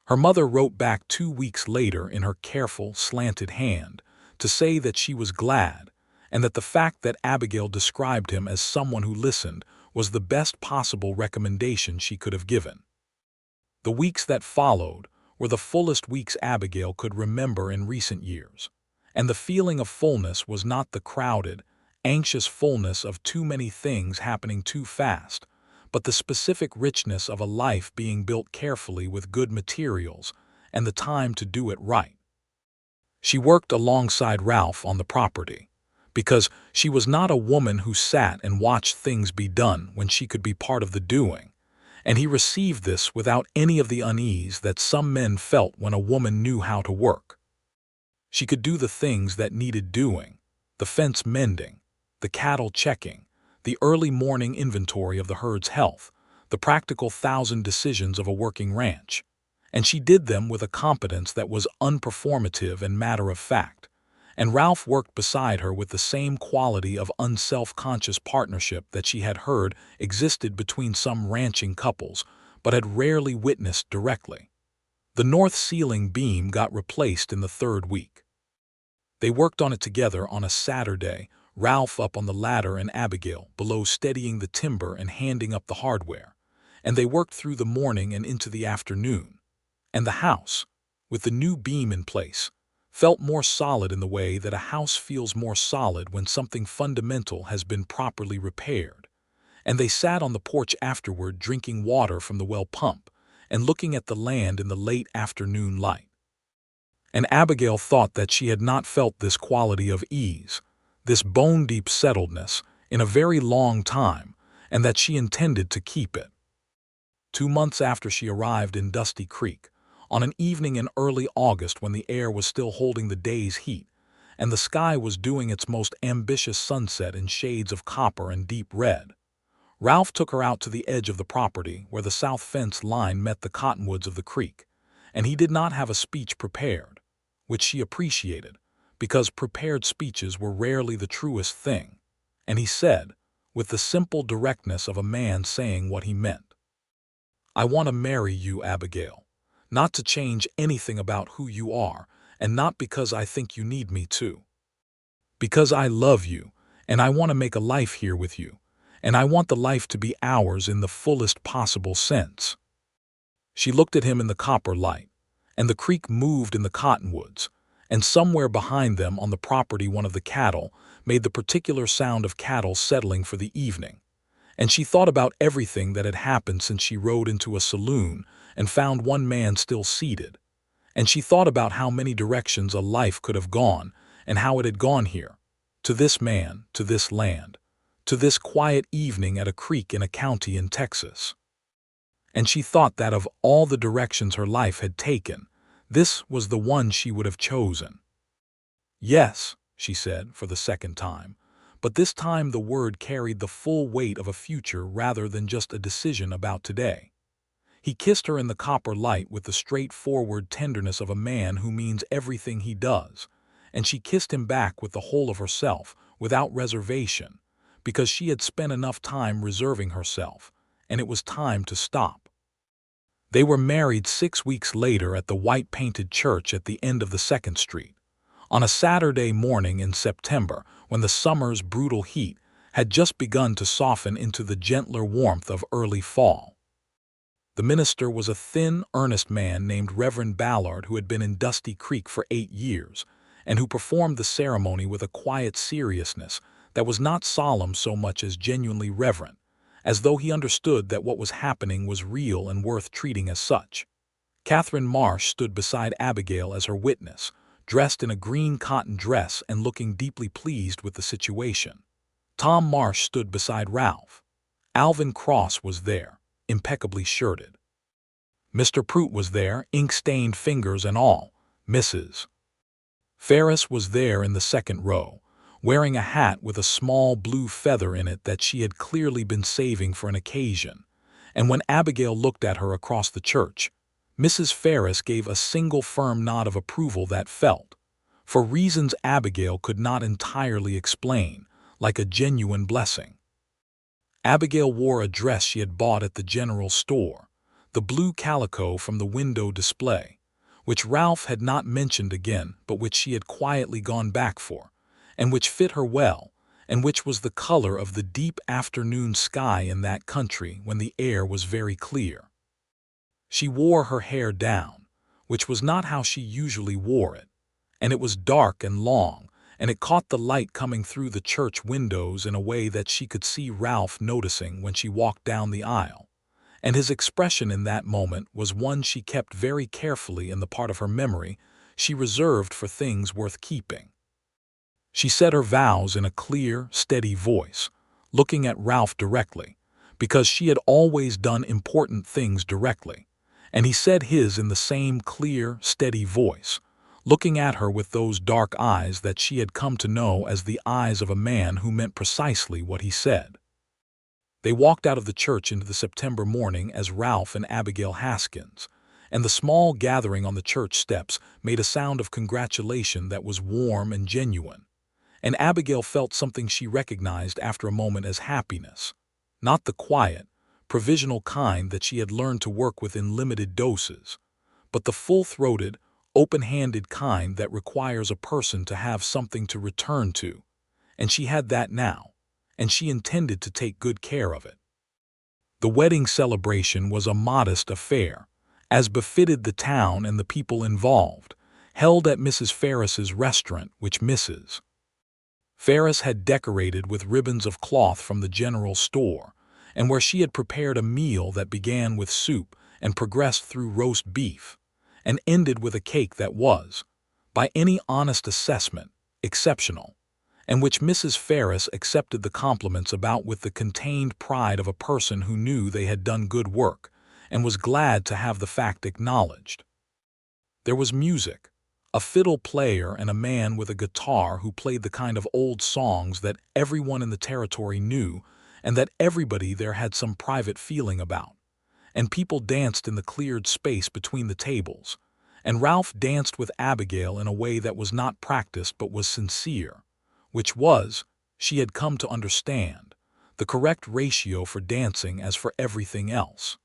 Her mother wrote back 2 weeks later in her careful, slanted hand to say that she was glad, and that the fact that Abigail described him as someone who listened was the best possible recommendation she could have given. The weeks that followed were the fullest weeks Abigail could remember in recent years, and the feeling of fullness was not the crowded, anxious fullness of too many things happening too fast, but the specific richness of a life being built carefully with good materials and the time to do it right. She worked alongside Ralph on the property, because she was not a woman who sat and watched things be done when she could be part of the doing, and he received this without any of the unease that some men felt when a woman knew how to work. She could do the things that needed doing, the fence mending, the cattle checking, the early morning inventory of the herd's health, the practical 1,000 decisions of a working ranch, and she did them with a competence that was unperformative and matter-of-fact, and Ralph worked beside her with the same quality of unself-conscious partnership that she had heard existed between some ranching couples, but had rarely witnessed directly. The north ceiling beam got replaced in the 3rd week. They worked on it together on a Saturday, Ralph up on the ladder and Abigail below steadying the timber and handing up the hardware, and they worked through the morning and into the afternoon. And the house, with the new beam in place, felt more solid in the way that a house feels more solid when something fundamental has been properly repaired. And they sat on the porch afterward drinking water from the well pump and looking at the land in the late afternoon light. And Abigail thought that she had not felt this quality of ease, this bone-deep settledness, in a very long time, and that she intended to keep it. 2 months after she arrived in Dusty Creek, on an evening in early August when the air was still holding the day's heat, and the sky was doing its most ambitious sunset in shades of copper and deep red, Ralph took her out to the edge of the property where the south fence line met the cottonwoods of the creek, and he did not have a speech prepared, which she appreciated, because prepared speeches were rarely the truest thing, and he said, with the simple directness of a man saying what he meant, "I want to marry you, Abigail, not to change anything about who you are, and not because I think you need me to. Because I love you, and I want to make a life here with you, and I want the life to be ours in the fullest possible sense." She looked at him in the copper light, and the creek moved in the cottonwoods, and somewhere behind them on the property one of the cattle made the particular sound of cattle settling for the evening, and she thought about everything that had happened since she rode into a saloon and found one man still seated, and she thought about how many directions a life could have gone and how it had gone here, to this man, to this land, to this quiet evening at a creek in a county in Texas. And she thought that of all the directions her life had taken, this was the one she would have chosen. "Yes," she said for the second time, but this time the word carried the full weight of a future rather than just a decision about today. He kissed her in the copper light with the straightforward tenderness of a man who means everything he does, and she kissed him back with the whole of herself, without reservation, because she had spent enough time reserving herself, and it was time to stop. They were married 6 weeks later at the white-painted church at the end of the 2nd Street, on a Saturday morning in September when the summer's brutal heat had just begun to soften into the gentler warmth of early fall. The minister was a thin, earnest man named Reverend Ballard who had been in Dusty Creek for 8 years, and who performed the ceremony with a quiet seriousness that was not solemn so much as genuinely reverent, as though he understood that what was happening was real and worth treating as such. Catherine Marsh stood beside Abigail as her witness, dressed in a green cotton dress and looking deeply pleased with the situation. Tom Marsh stood beside Ralph. Alvin Cross was there, impeccably shirted. Mr. Prout was there, ink-stained fingers and all. Mrs. Ferris was there in the second row, wearing a hat with a small blue feather in it that she had clearly been saving for an occasion, and when Abigail looked at her across the church, Mrs. Ferris gave a single firm nod of approval that felt, for reasons Abigail could not entirely explain, like a genuine blessing. Abigail wore a dress she had bought at the general store, the blue calico from the window display, which Ralph had not mentioned again but which she had quietly gone back for, and which fit her well, and which was the color of the deep afternoon sky in that country when the air was very clear. She wore her hair down, which was not how she usually wore it, and it was dark and long, and it caught the light coming through the church windows in a way that she could see Ralph noticing when she walked down the aisle, and his expression in that moment was one she kept very carefully in the part of her memory she reserved for things worth keeping. She said her vows in a clear, steady voice, looking at Ralph directly, because she had always done important things directly, and he said his in the same clear, steady voice, looking at her with those dark eyes that she had come to know as the eyes of a man who meant precisely what he said. They walked out of the church into the September morning as Ralph and Abigail Haskins, and the small gathering on the church steps made a sound of congratulation that was warm and genuine, and Abigail felt something she recognized after a moment as happiness, not the quiet, provisional kind that she had learned to work with in limited doses, but the full-throated, open-handed kind that requires a person to have something to return to, and she had that now, and she intended to take good care of it. The wedding celebration was a modest affair, as befitted the town and the people involved, held at Mrs. Ferris's restaurant, which Mrs. Ferris had decorated with ribbons of cloth from the general store, and where she had prepared a meal that began with soup and progressed through roast beef, and ended with a cake that was, by any honest assessment, exceptional, and which Mrs. Ferris accepted the compliments about with the contained pride of a person who knew they had done good work and was glad to have the fact acknowledged. There was music, a fiddle player and a man with a guitar who played the kind of old songs that everyone in the territory knew and that everybody there had some private feeling about. And people danced in the cleared space between the tables, and Ralph danced with Abigail in a way that was not practiced but was sincere, which was, she had come to understand, the correct ratio for dancing as for everything else.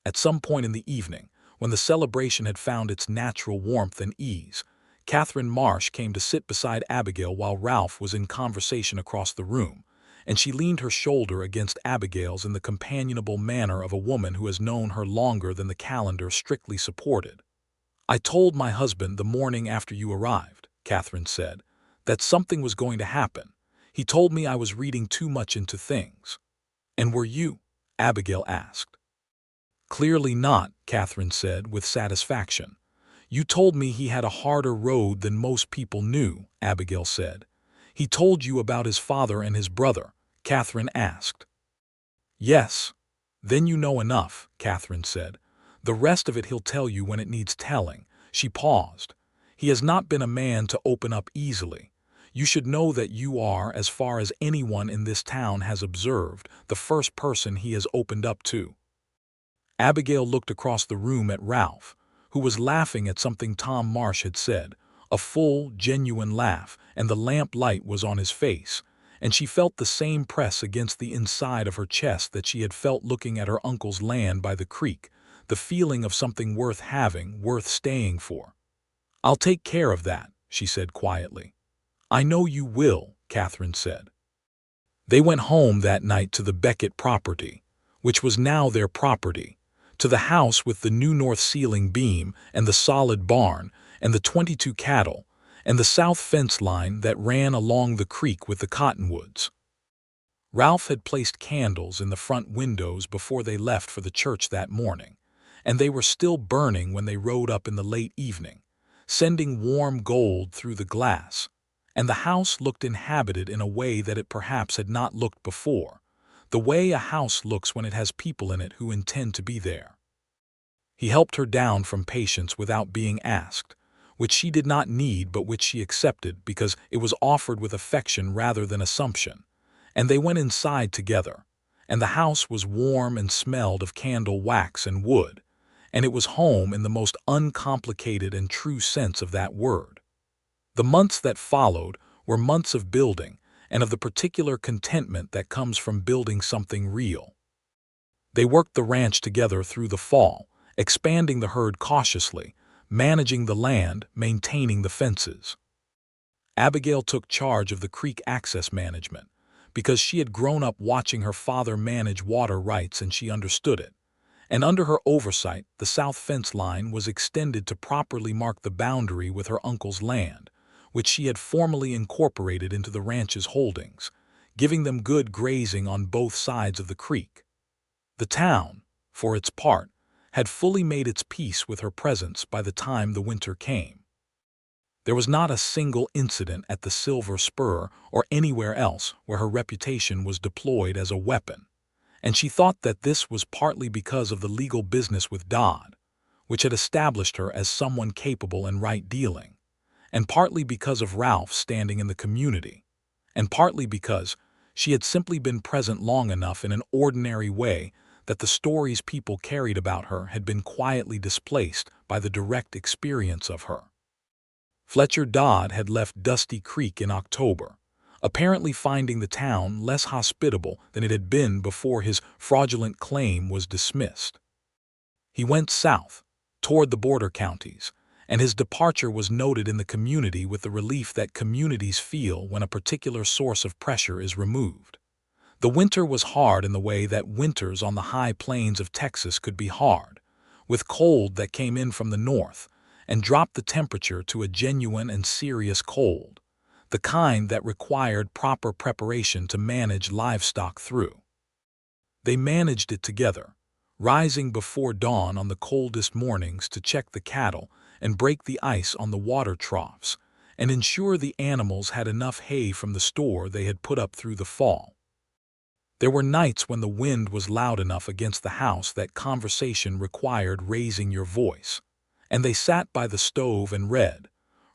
At some point in the evening, when the celebration had found its natural warmth and ease, Catherine Marsh came to sit beside Abigail while Ralph was in conversation across the room, and she leaned her shoulder against Abigail's in the companionable manner of a woman who has known her longer than the calendar strictly supported. "I told my husband the morning after you arrived," Catherine said, "that something was going to happen. He told me I was reading too much into things." "And were you?" Abigail asked. "Clearly not," Catherine said with satisfaction. "You told me he had a harder road than most people knew," Abigail said. "He told you about his father and his brother?" Catherine asked. "Yes." "Then you know enough," Catherine said. "The rest of it he'll tell you when it needs telling." She paused. "He has not been a man to open up easily. You should know that you are, as far as anyone in this town has observed, the first person he has opened up to." Abigail looked across the room at Ralph, who was laughing at something Tom Marsh had said, a full, genuine laugh, and the lamp light was on his face, and she felt the same press against the inside of her chest that she had felt looking at her uncle's land by the creek, the feeling of something worth having, worth staying for. "I'll take care of that," she said quietly. "I know you will," Catherine said. They went home that night to the Beckett property, which was now their property, to the house with the new north ceiling beam and the solid barn and the 22 cattle and the south fence line that ran along the creek with the cottonwoods. Ralph had placed candles in the front windows before they left for the church that morning, and they were still burning when they rode up in the late evening, sending warm gold through the glass, and the house looked inhabited in a way that it perhaps had not looked before, the way a house looks when it has people in it who intend to be there. He helped her down from Patience without being asked, which she did not need but which she accepted because it was offered with affection rather than assumption, and they went inside together, and the house was warm and smelled of candle wax and wood, and it was home in the most uncomplicated and true sense of that word. The months that followed were months of building, and of the particular contentment that comes from building something real. They worked the ranch together through the fall, expanding the herd cautiously, managing the land, maintaining the fences. Abigail took charge of the creek access management, because she had grown up watching her father manage water rights and she understood it. And under her oversight, the south fence line was extended to properly mark the boundary with her uncle's land, which she had formally incorporated into the ranch's holdings, giving them good grazing on both sides of the creek. The town, for its part, had fully made its peace with her presence by the time the winter came. There was not a single incident at the Silver Spur or anywhere else where her reputation was deployed as a weapon, and she thought that this was partly because of the legal business with Dodd, which had established her as someone capable and right-dealing, and partly because of Ralph's standing in the community, and partly because she had simply been present long enough in an ordinary way that the stories people carried about her had been quietly displaced by the direct experience of her. Fletcher Dodd had left Dusty Creek in October, apparently finding the town less hospitable than it had been before his fraudulent claim was dismissed. He went south, toward the border counties, and his departure was noted in the community with the relief that communities feel when a particular source of pressure is removed. The winter was hard in the way that winters on the high plains of Texas could be hard, with cold that came in from the north and dropped the temperature to a genuine and serious cold, the kind that required proper preparation to manage livestock through. They managed it together, rising before dawn on the coldest mornings to check the cattle and break the ice on the water troughs, and ensure the animals had enough hay from the store they had put up through the fall. There were nights when the wind was loud enough against the house that conversation required raising your voice, and they sat by the stove and read,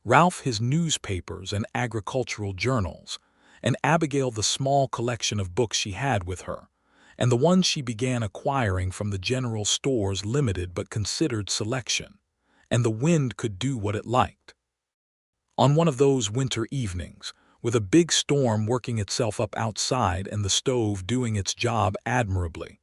Ralph his newspapers and agricultural journals, and Abigail the small collection of books she had with her, and the ones she began acquiring from the general store's limited but considered selection, and the wind could do what it liked. On one of those winter evenings, with a big storm working itself up outside and the stove doing its job admirably,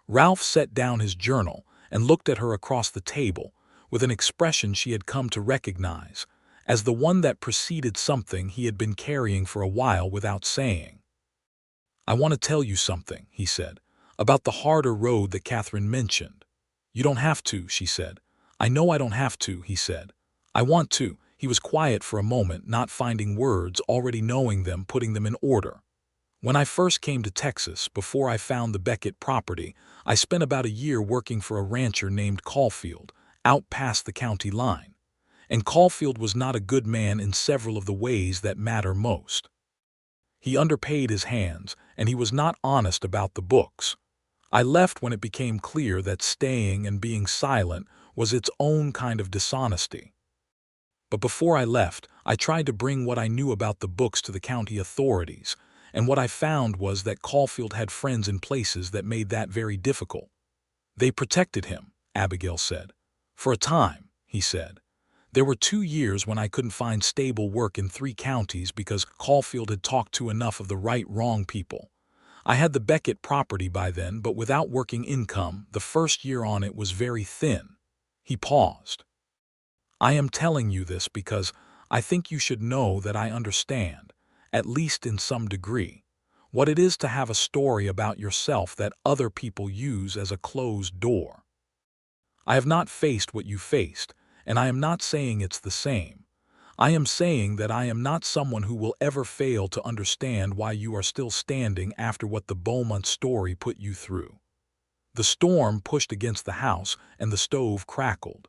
Ralph set down his journal and looked at her across the table with an expression she had come to recognize as the one that preceded something he had been carrying for a while without saying. "I want to tell you something," he said, "about the harder road that Catherine mentioned." "You don't have to," she said. "I know I don't have to," he said. "I want to." He was quiet for a moment, not finding words, already knowing them, putting them in order. "When I first came to Texas, before I found the Beckett property, I spent about a year working for a rancher named Caulfield, out past the county line. And Caulfield was not a good man in several of the ways that matter most. He underpaid his hands, and he was not honest about the books. I left when it became clear that staying and being silent was its own kind of dishonesty. But before I left, I tried to bring what I knew about the books to the county authorities, and what I found was that Caulfield had friends in places that made that very difficult. They protected him," Abigail said. "For a time," he said. "There were 2 years when I couldn't find stable work in 3 counties because Caulfield had talked to enough of the wrong people. I had the Beckett property by then, but without working income, the first year on it was very thin." He paused. "I am telling you this because I think you should know that I understand, at least in some degree, what it is to have a story about yourself that other people use as a closed door. I have not faced what you faced, and I am not saying it's the same. I am saying that I am not someone who will ever fail to understand why you are still standing after what the Beaumont story put you through." The storm pushed against the house and the stove crackled.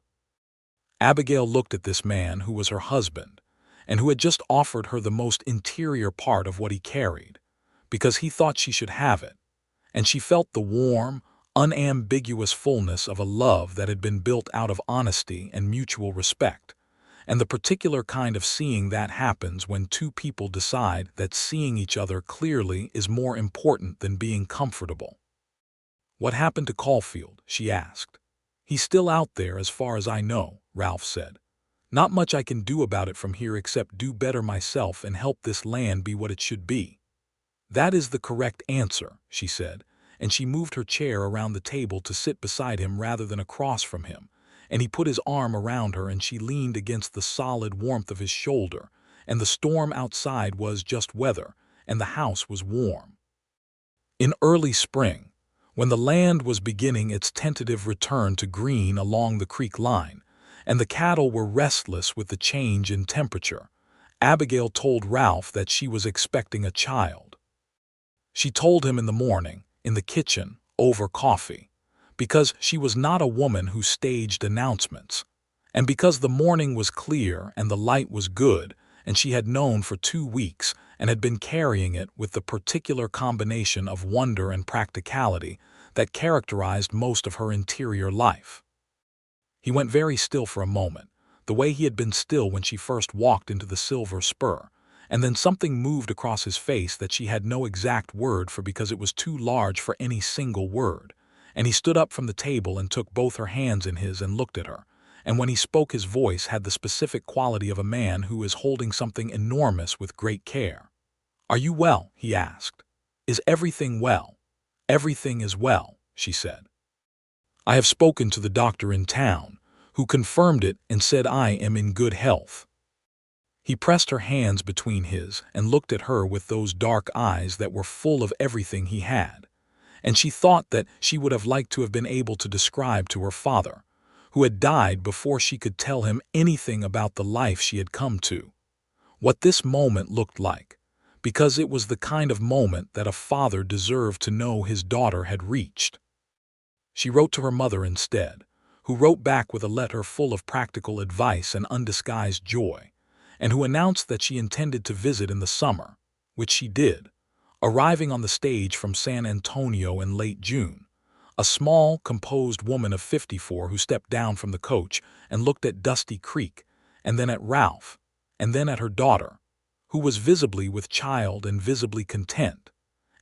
Abigail looked at this man who was her husband, and who had just offered her the most interior part of what he carried, because he thought she should have it, and she felt the warm, unambiguous fullness of a love that had been built out of honesty and mutual respect, and the particular kind of seeing that happens when 2 people decide that seeing each other clearly is more important than being comfortable. "What happened to Caulfield?" she asked. "He's still out there as far as I know," Ralph said. "Not much I can do about it from here except do better myself and help this land be what it should be." "That is the correct answer," she said, and she moved her chair around the table to sit beside him rather than across from him, and he put his arm around her and she leaned against the solid warmth of his shoulder, and the storm outside was just weather, and the house was warm. In early spring, when the land was beginning its tentative return to green along the creek line, and the cattle were restless with the change in temperature, Abigail told Ralph that she was expecting a child. She told him in the morning, in the kitchen, over coffee, because she was not a woman who staged announcements, and because the morning was clear and the light was good, and she had known for 2 weeks and had been carrying it with the particular combination of wonder and practicality that characterized most of her interior life. He went very still for a moment, the way he had been still when she first walked into the Silver Spur, and then something moved across his face that she had no exact word for because it was too large for any single word, and he stood up from the table and took both her hands in his and looked at her, and when he spoke his voice had the specific quality of a man who is holding something enormous with great care. "Are you well?" he asked. "Is everything well?" "Everything is well," she said. "I have spoken to the doctor in town, who confirmed it and said I am in good health." He pressed her hands between his and looked at her with those dark eyes that were full of everything he had, and she thought that she would have liked to have been able to describe to her father, who had died before she could tell him anything about the life she had come to, what this moment looked like, because it was the kind of moment that a father deserved to know his daughter had reached. She wrote to her mother instead, who wrote back with a letter full of practical advice and undisguised joy, and who announced that she intended to visit in the summer, which she did, arriving on the stage from San Antonio in late June. A small, composed woman of 54 who stepped down from the coach and looked at Dusty Creek, and then at Ralph, and then at her daughter, who was visibly with child and visibly content,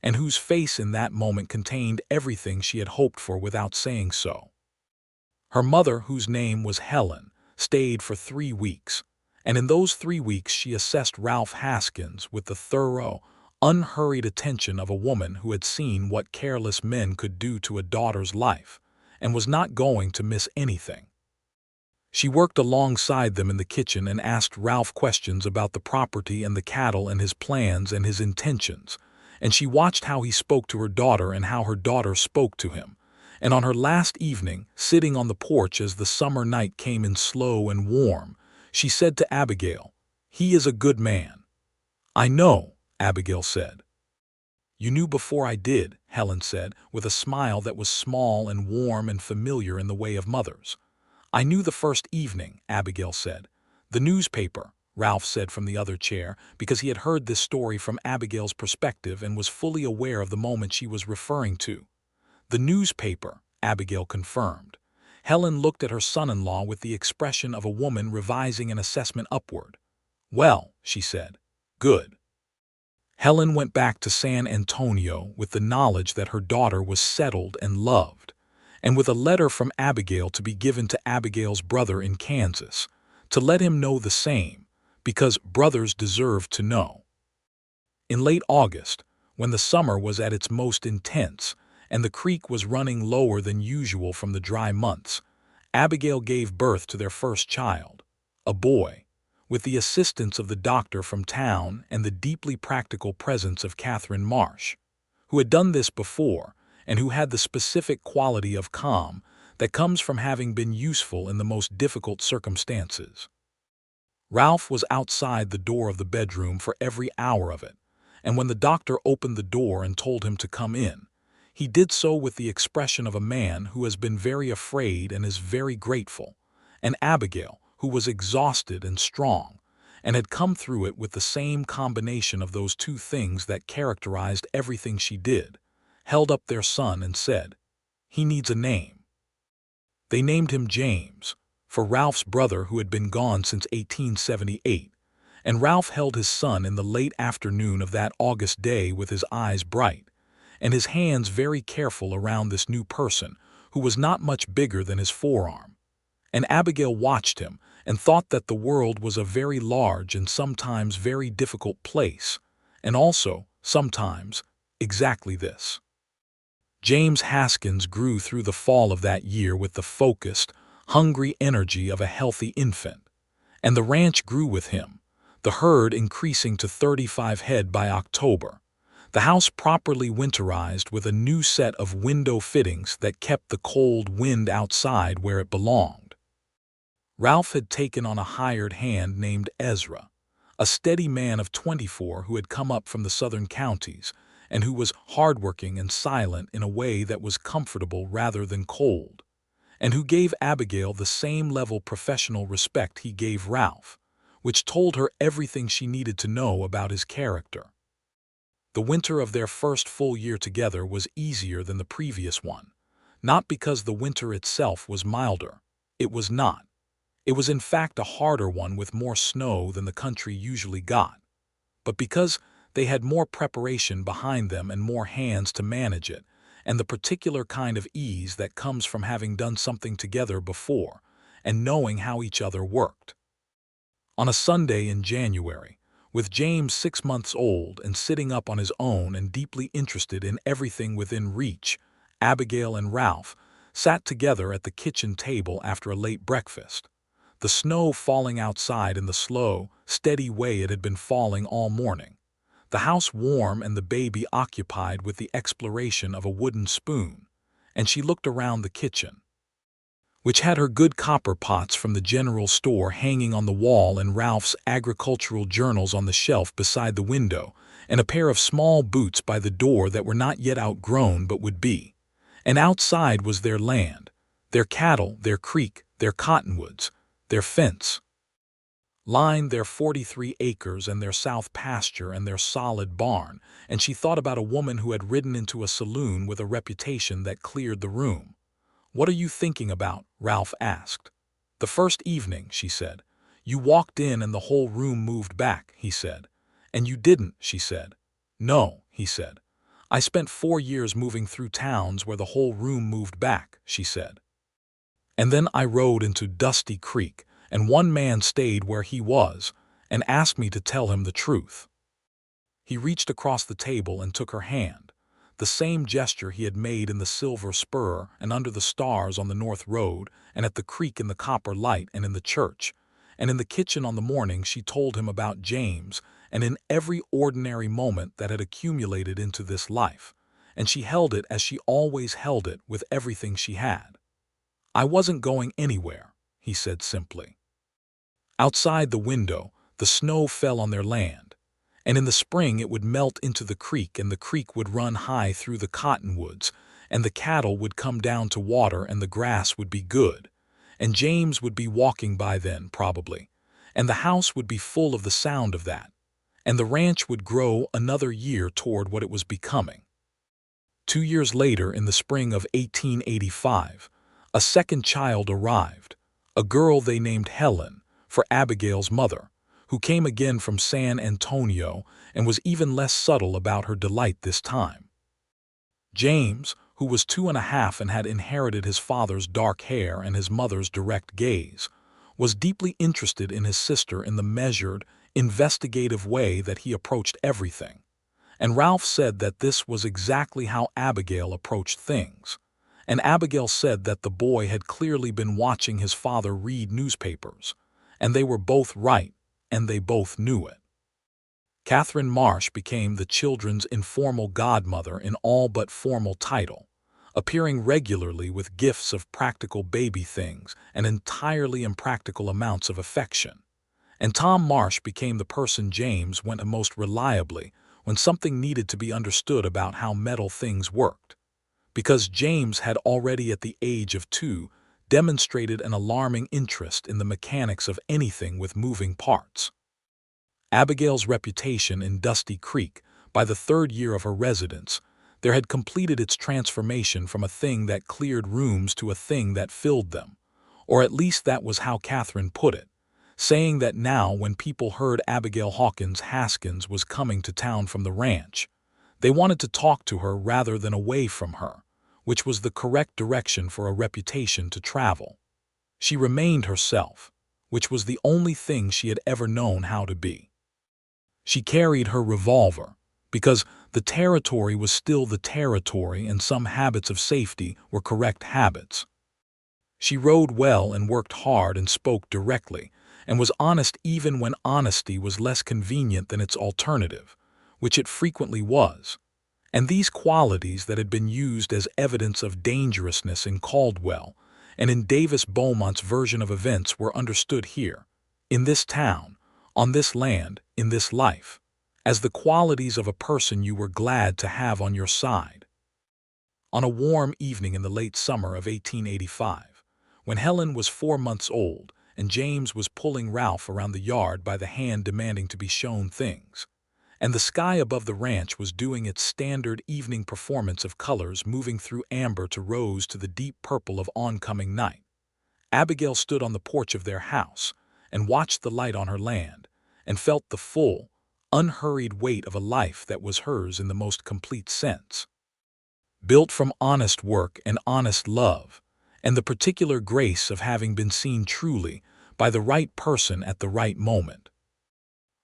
and whose face in that moment contained everything she had hoped for without saying so. Her mother, whose name was Helen, stayed for 3 weeks, and in those 3 weeks she assessed Ralph Haskins with the thorough, unhurried attention of a woman who had seen what careless men could do to a daughter's life and was not going to miss anything. She worked alongside them in the kitchen and asked Ralph questions about the property and the cattle and his plans and his intentions, and she watched how he spoke to her daughter and how her daughter spoke to him. And on her last evening, sitting on the porch as the summer night came in slow and warm, she said to Abigail, "He is a good man." "I know," Abigail said. "You knew before I did," Helen said, with a smile that was small and warm and familiar in the way of mothers. "I knew the first evening," Abigail said. "The newspaper," Ralph said from the other chair, because he had heard this story from Abigail's perspective and was fully aware of the moment she was referring to. "The newspaper," Abigail confirmed. Helen looked at her son-in-law with the expression of a woman revising an assessment upward. "Well," she said, "good." Helen went back to San Antonio with the knowledge that her daughter was settled and loved, and with a letter from Abigail to be given to Abigail's brother in Kansas, to let him know the same, because brothers deserve to know. In late August, when the summer was at its most intense, and the creek was running lower than usual from the dry months, Abigail gave birth to their first child, a boy, with the assistance of the doctor from town and the deeply practical presence of Catherine Marsh, who had done this before and who had the specific quality of calm that comes from having been useful in the most difficult circumstances. Ralph was outside the door of the bedroom for every hour of it, and when the doctor opened the door and told him to come in, he did so with the expression of a man who has been very afraid and is very grateful, and Abigail, who was exhausted and strong, and had come through it with the same combination of those two things that characterized everything she did, held up their son and said, "He needs a name." They named him James, for Ralph's brother who had been gone since 1878, and Ralph held his son in the late afternoon of that August day with his eyes bright, and his hands very careful around this new person who was not much bigger than his forearm. And Abigail watched him and thought that the world was a very large and sometimes very difficult place, and also, sometimes, exactly this. James Haskins grew through the fall of that year with the focused, hungry energy of a healthy infant, and the ranch grew with him, the herd increasing to 35 head by October, the house properly winterized with a new set of window fittings that kept the cold wind outside where it belonged. Ralph had taken on a hired hand named Ezra, a steady man of 24 who had come up from the southern counties and who was hardworking and silent in a way that was comfortable rather than cold, and who gave Abigail the same level professional respect he gave Ralph, which told her everything she needed to know about his character. The winter of their first full year together was easier than the previous one, not because the winter itself was milder. It was not. It was in fact a harder one with more snow than the country usually got, but because they had more preparation behind them and more hands to manage it, and the particular kind of ease that comes from having done something together before and knowing how each other worked. On a Sunday in January, with James 6 months old and sitting up on his own and deeply interested in everything within reach, Abigail and Ralph sat together at the kitchen table after a late breakfast, the snow falling outside in the slow, steady way it had been falling all morning, the house warm and the baby occupied with the exploration of a wooden spoon, and she looked around the kitchen, which had her good copper pots from the general store hanging on the wall and Ralph's agricultural journals on the shelf beside the window, and a pair of small boots by the door that were not yet outgrown but would be. And outside was their land, Their cattle, their creek, their cottonwoods, their fence lined their 43 acres and their south pasture and their solid barn, and she thought about a woman who had ridden into a saloon with a reputation that cleared the room. "What are you thinking about?" Ralph asked. "The first evening," she said. "You walked in and the whole room moved back," he said. "And you didn't," she said. "No," he said. "I spent 4 years moving through towns where the whole room moved back," she said. "And then I rode into Dusty Creek, and one man stayed where he was and asked me to tell him the truth." He reached across the table and took her hand, the same gesture he had made in the Silver Spur and under the stars on the North Road and at the creek in the copper light and in the church, and in the kitchen on the morning she told him about James, and in every ordinary moment that had accumulated into this life, and she held it as she always held it with everything she had. "I wasn't going anywhere," he said simply. Outside the window, the snow fell on their land, and in the spring it would melt into the creek, and the creek would run high through the cottonwoods, and the cattle would come down to water, and the grass would be good, and James would be walking by then, probably, and the house would be full of the sound of that, and the ranch would grow another year toward what it was becoming. 2 years later, in the spring of 1885, a second child arrived, a girl they named Helen, for Abigail's mother, who came again from San Antonio and was even less subtle about her delight this time. James, who was 2.5 and had inherited his father's dark hair and his mother's direct gaze, was deeply interested in his sister in the measured, investigative way that he approached everything, and Ralph said that this was exactly how Abigail approached things, and Abigail said that the boy had clearly been watching his father read newspapers, and they were both right, and they both knew it. Catherine Marsh became the children's informal godmother in all but formal title, appearing regularly with gifts of practical baby things and entirely impractical amounts of affection. And Tom Marsh became the person James went to most reliably when something needed to be understood about how metal things worked, because James had already at the age of 2 demonstrated an alarming interest in the mechanics of anything with moving parts. Abigail's reputation in Dusty Creek, by the 3rd year of her residence, there had completed its transformation from a thing that cleared rooms to a thing that filled them, or at least that was how Catherine put it, saying that now when people heard Abigail Haskins was coming to town from the ranch, they wanted to talk to her rather than away from her, which was the correct direction for a reputation to travel. She remained herself, which was the only thing she had ever known how to be. She carried her revolver, because the territory was still the territory and some habits of safety were correct habits. She rode well and worked hard and spoke directly, and was honest even when honesty was less convenient than its alternative, which it frequently was. And these qualities that had been used as evidence of dangerousness in Caldwell and in Davis Beaumont's version of events were understood here, in this town, on this land, in this life, as the qualities of a person you were glad to have on your side. On a warm evening in the late summer of 1885, when Helen was 4 months old and James was pulling Ralph around the yard by the hand demanding to be shown things, and the sky above the ranch was doing its standard evening performance of colors moving through amber to rose to the deep purple of oncoming night, Abigail stood on the porch of their house and watched the light on her land and felt the full, unhurried weight of a life that was hers in the most complete sense, built from honest work and honest love, and the particular grace of having been seen truly by the right person at the right moment.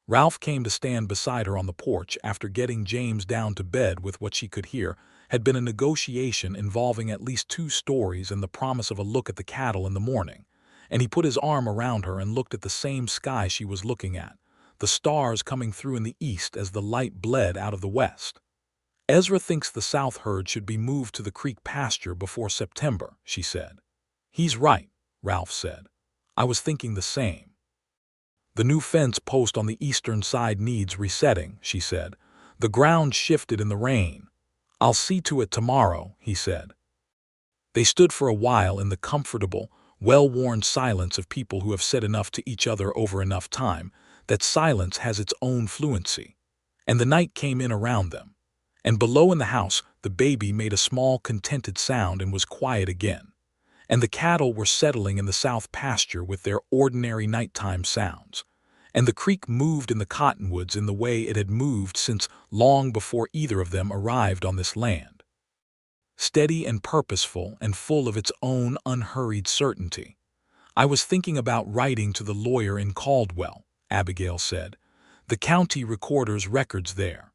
Ralph came to stand beside her on the porch after getting James down to bed with what she could hear had been a negotiation involving at least 2 stories and the promise of a look at the cattle in the morning, and he put his arm around her and looked at the same sky she was looking at, the stars coming through in the east as the light bled out of the west. "Ezra thinks the south herd should be moved to the creek pasture before September," she said. "He's right," Ralph said. "I was thinking the same." "The new fence post on the eastern side needs resetting," she said. "The ground shifted in the rain." "I'll see to it tomorrow," he said. They stood for a while in the comfortable, well-worn silence of people who have said enough to each other over enough time that silence has its own fluency. And the night came in around them. And below in the house, the baby made a small, contented sound and was quiet again. And the cattle were settling in the south pasture with their ordinary nighttime sounds. And the creek moved in the cottonwoods in the way it had moved since long before either of them arrived on this land. Steady and purposeful and full of its own unhurried certainty. "I was thinking about writing to the lawyer in Caldwell," Abigail said. "The county recorder's records there.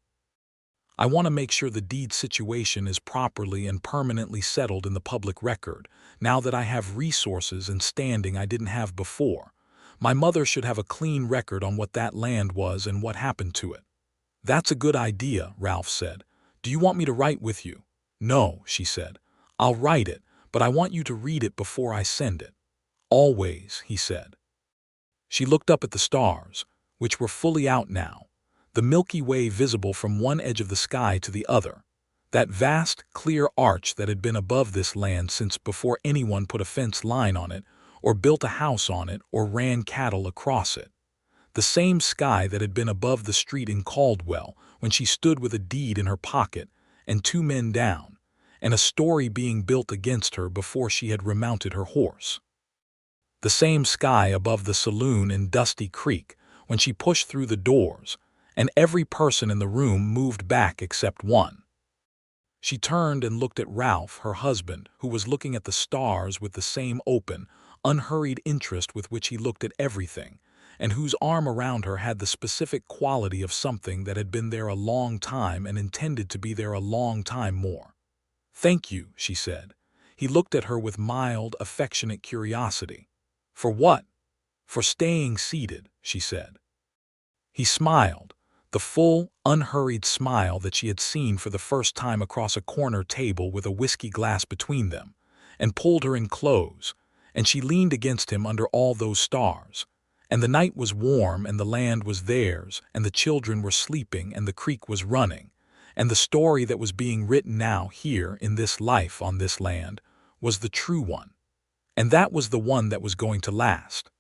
I want to make sure the deed situation is properly and permanently settled in the public record, now that I have resources and standing I didn't have before. My mother should have a clean record on what that land was and what happened to it." "That's a good idea," Ralph said. "Do you want me to write with you?" "No," she said. "I'll write it, but I want you to read it before I send it." "Always," he said. She looked up at the stars, which were fully out now, the Milky Way visible from one edge of the sky to the other, that vast, clear arch that had been above this land since before anyone put a fence line on it, or built a house on it, or ran cattle across it. The same sky that had been above the street in Caldwell when she stood with a deed in her pocket and two men down, and a story being built against her before she had remounted her horse. The same sky above the saloon in Dusty Creek when she pushed through the doors, and every person in the room moved back except one. She turned and looked at Ralph, her husband, who was looking at the stars with the same open, unhurried interest with which he looked at everything, and whose arm around her had the specific quality of something that had been there a long time and intended to be there a long time more. "Thank you," she said. He looked at her with mild, affectionate curiosity. "For what?" "For staying seated," she said. He smiled, the full, unhurried smile that she had seen for the first time across a corner table with a whiskey glass between them, and pulled her in close, and she leaned against him under all those stars. And the night was warm, and the land was theirs, and the children were sleeping, and the creek was running, and the story that was being written now here in this life on this land was the true one. And that was the one that was going to last.